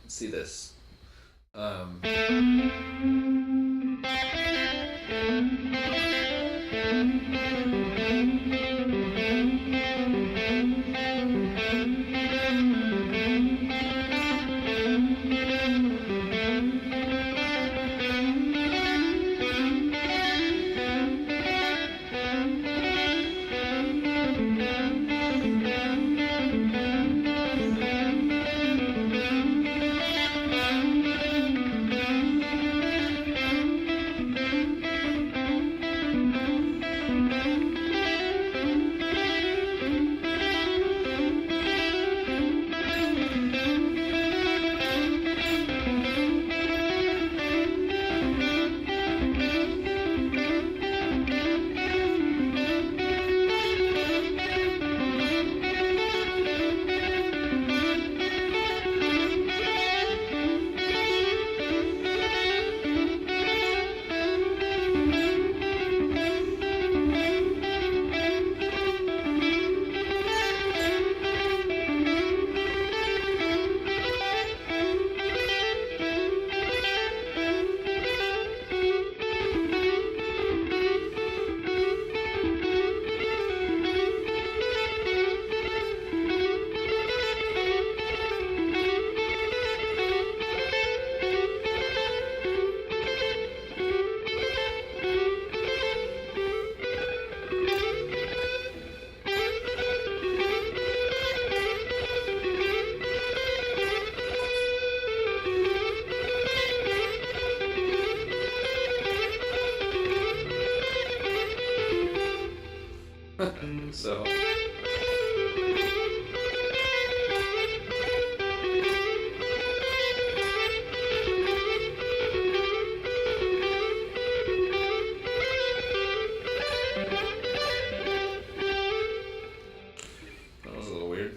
let's see this. So. That was a little weird.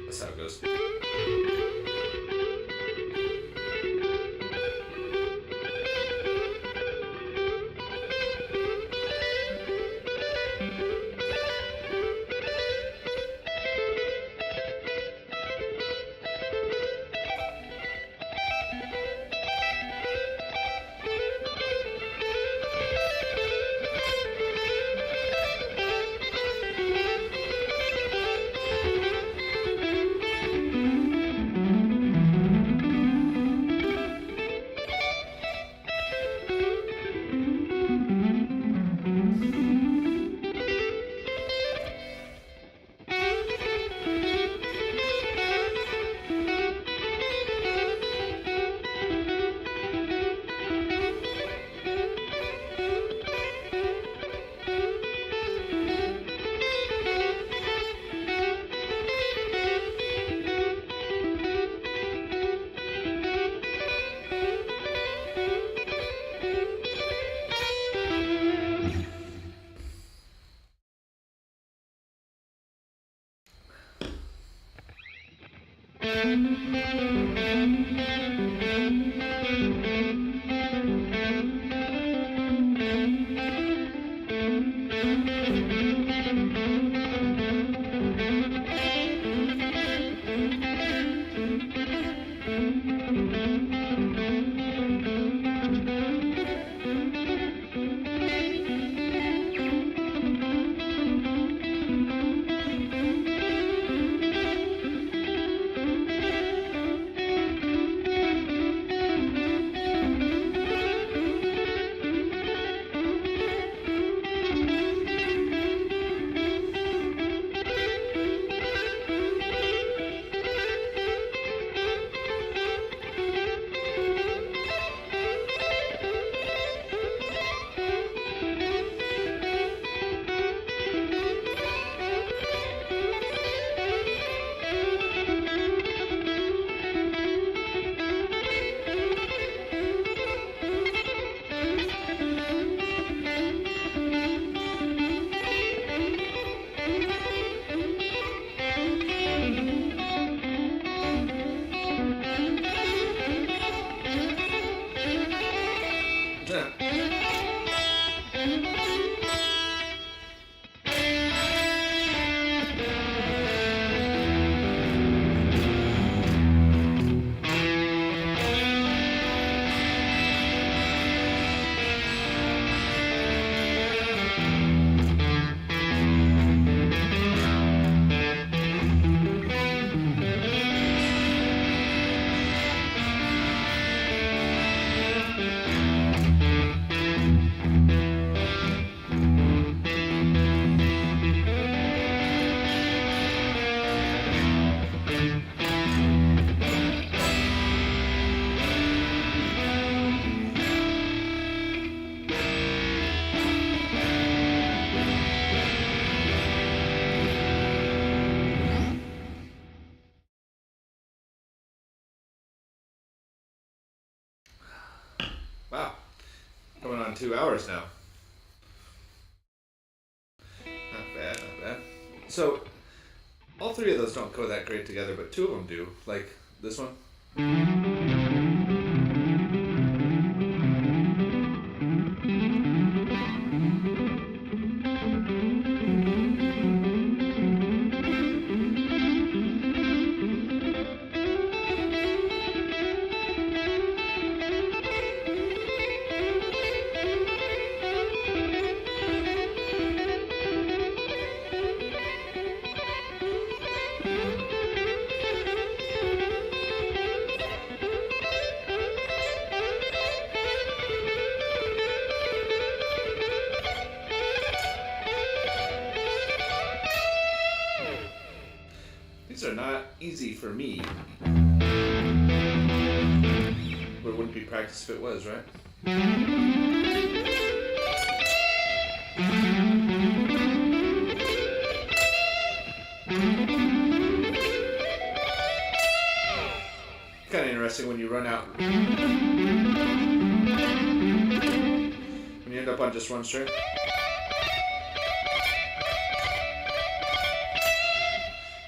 That's how it goes. Wow. Going on 2 hours now. Not bad, not bad. So, all three of those don't go that great together, but two of them do. Like this one. easy for me. But it wouldn't be practice if it was, right? Kind of interesting when you run out. When you end up on just one string.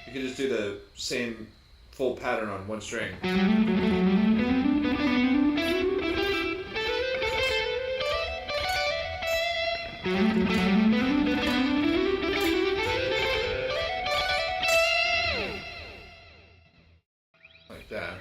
You can just do the same full pattern on one string. Like that.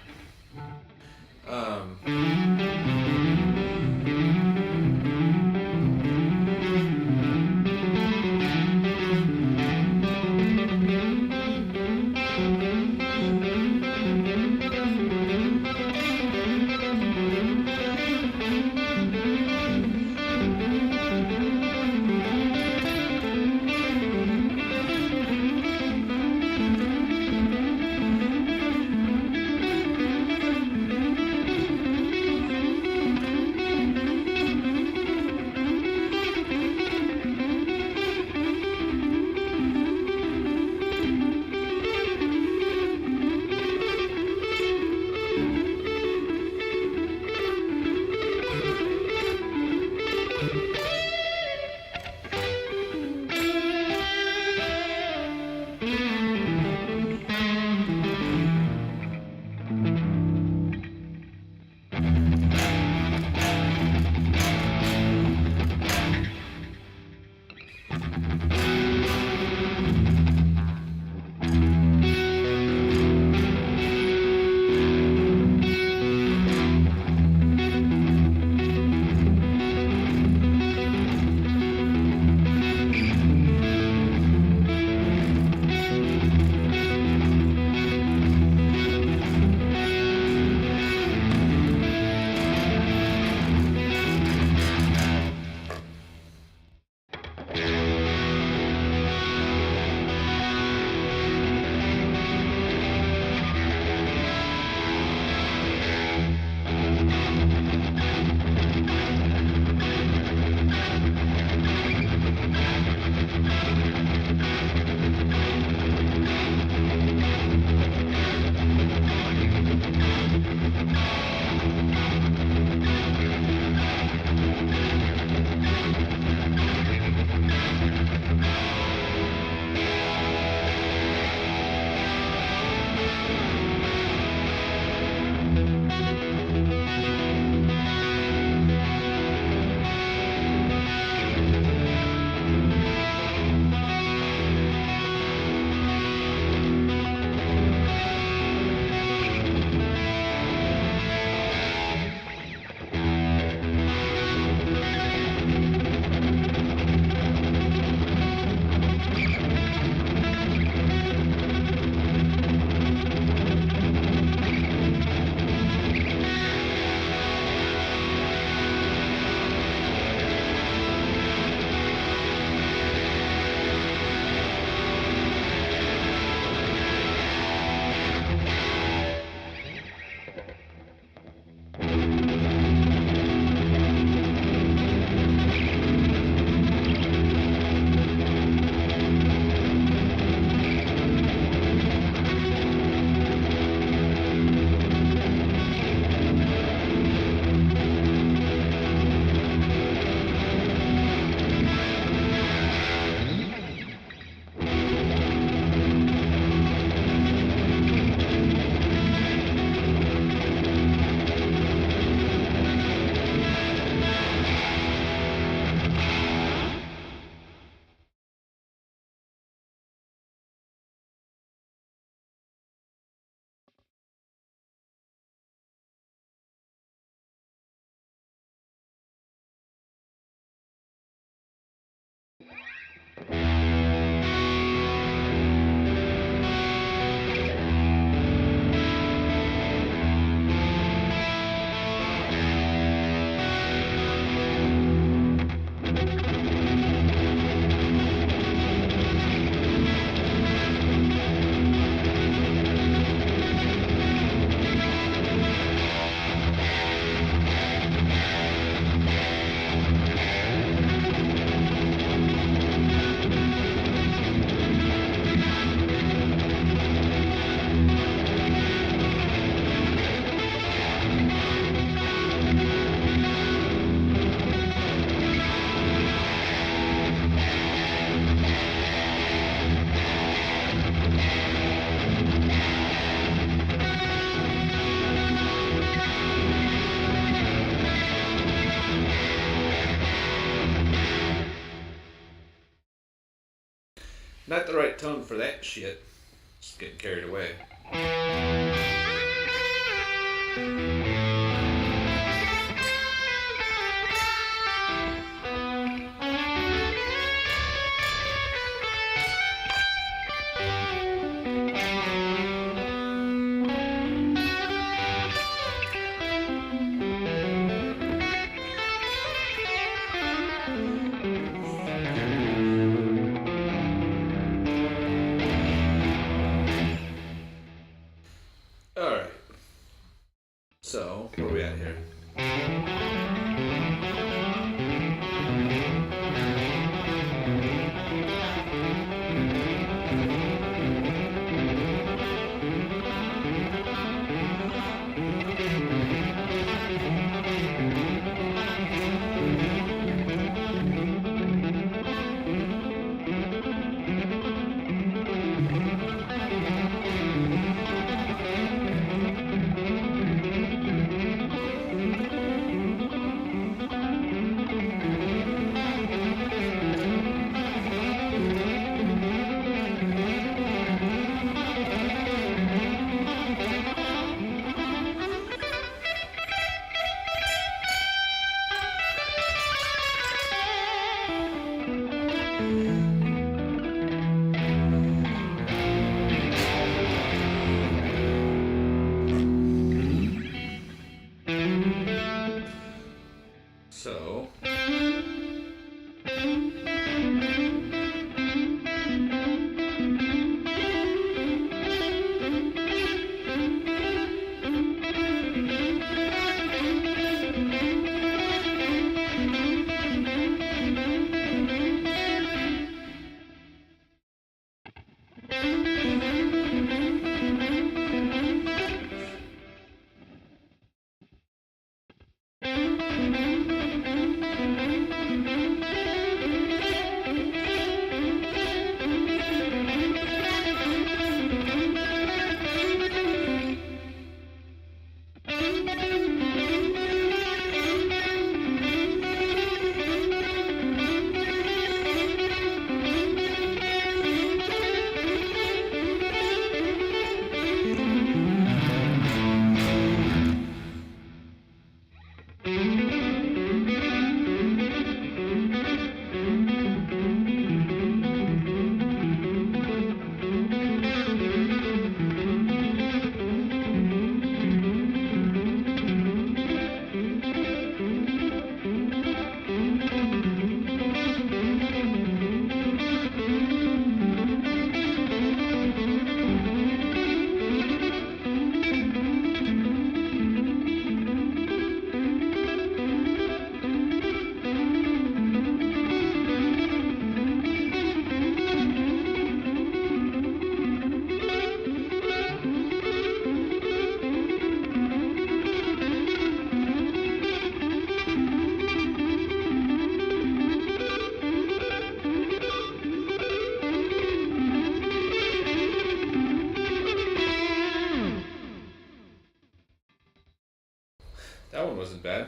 Not the right tone for that shit. Just getting carried away. Alright. So, where are we at here? So, that one wasn't bad.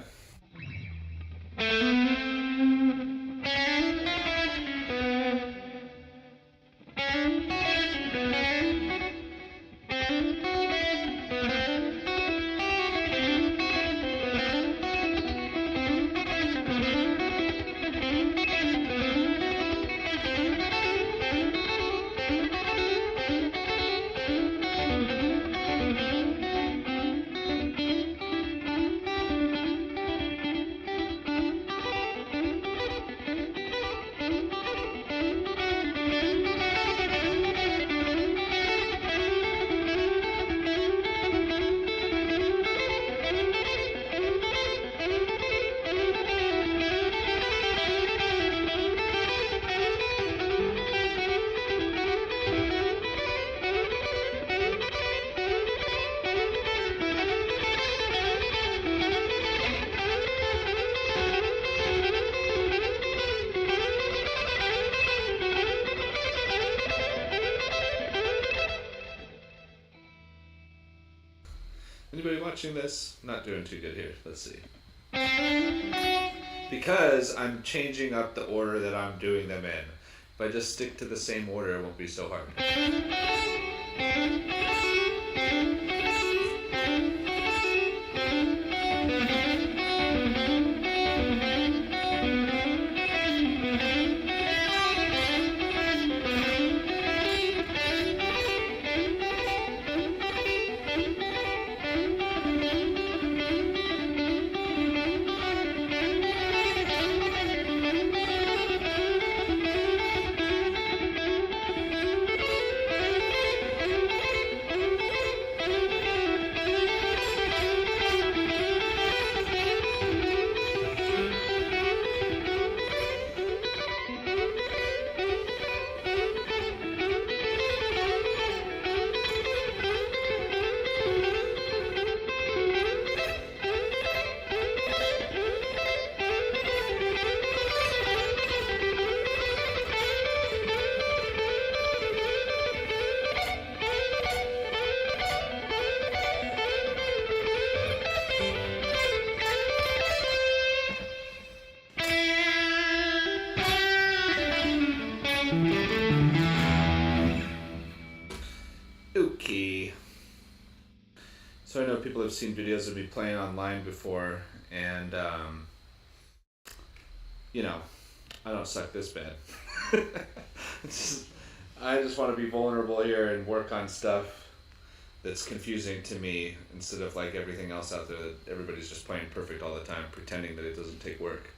Anybody watching this? Not doing too good here. Let's see. Because I'm changing up the order that I'm doing them in. If I just stick to the same order, it won't be so hard. Okay. So I know people have seen videos of me playing online before, and I don't suck this bad. I just want to be vulnerable here and work on stuff that's confusing to me instead of like everything else out there that everybody's just playing perfect all the time, pretending that it doesn't take work.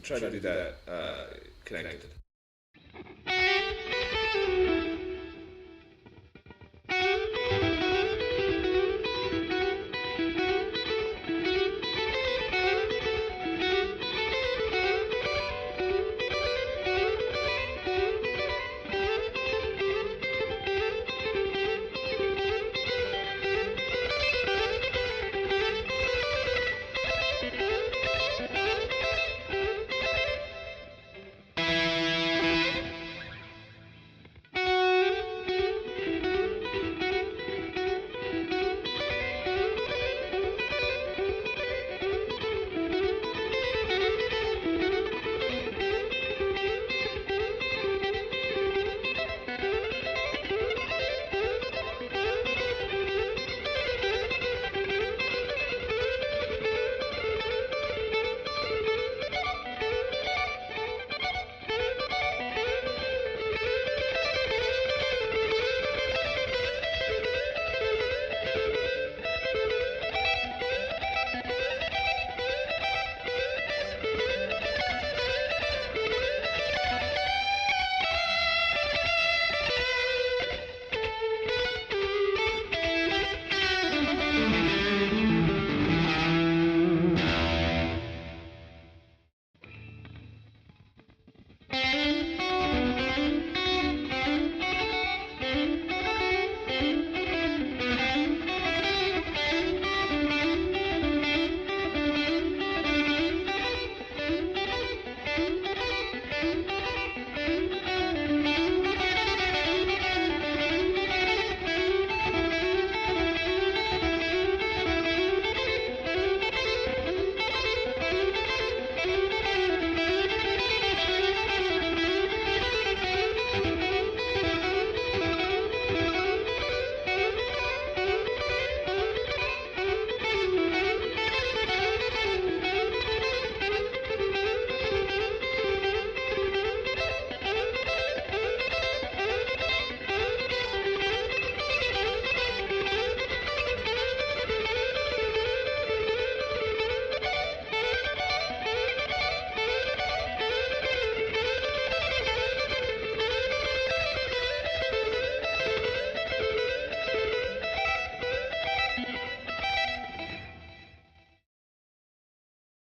Try to do that connected.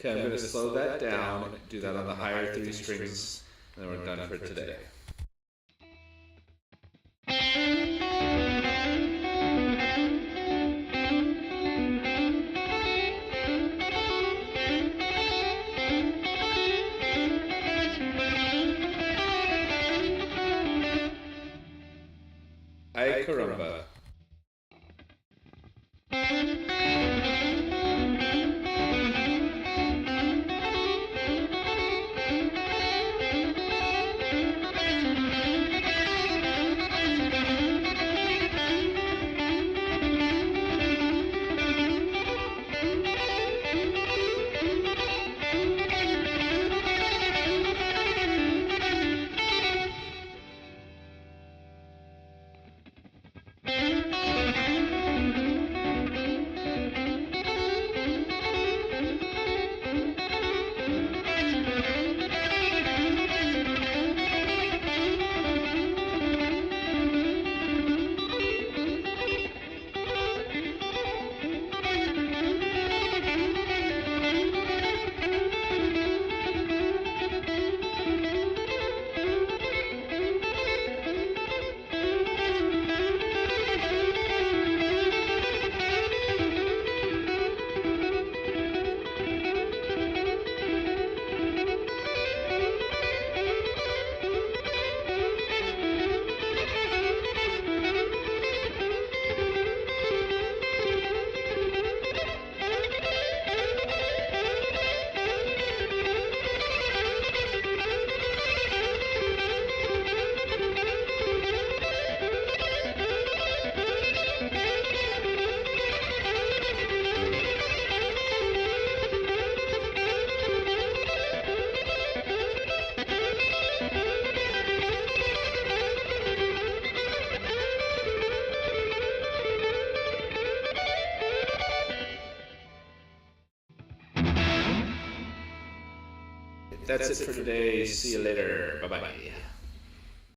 Okay, I'm going to slow that down, do that on the higher 3 strings, and then we're done for today. Ay caramba. That's it for today. See you later. Bye-bye.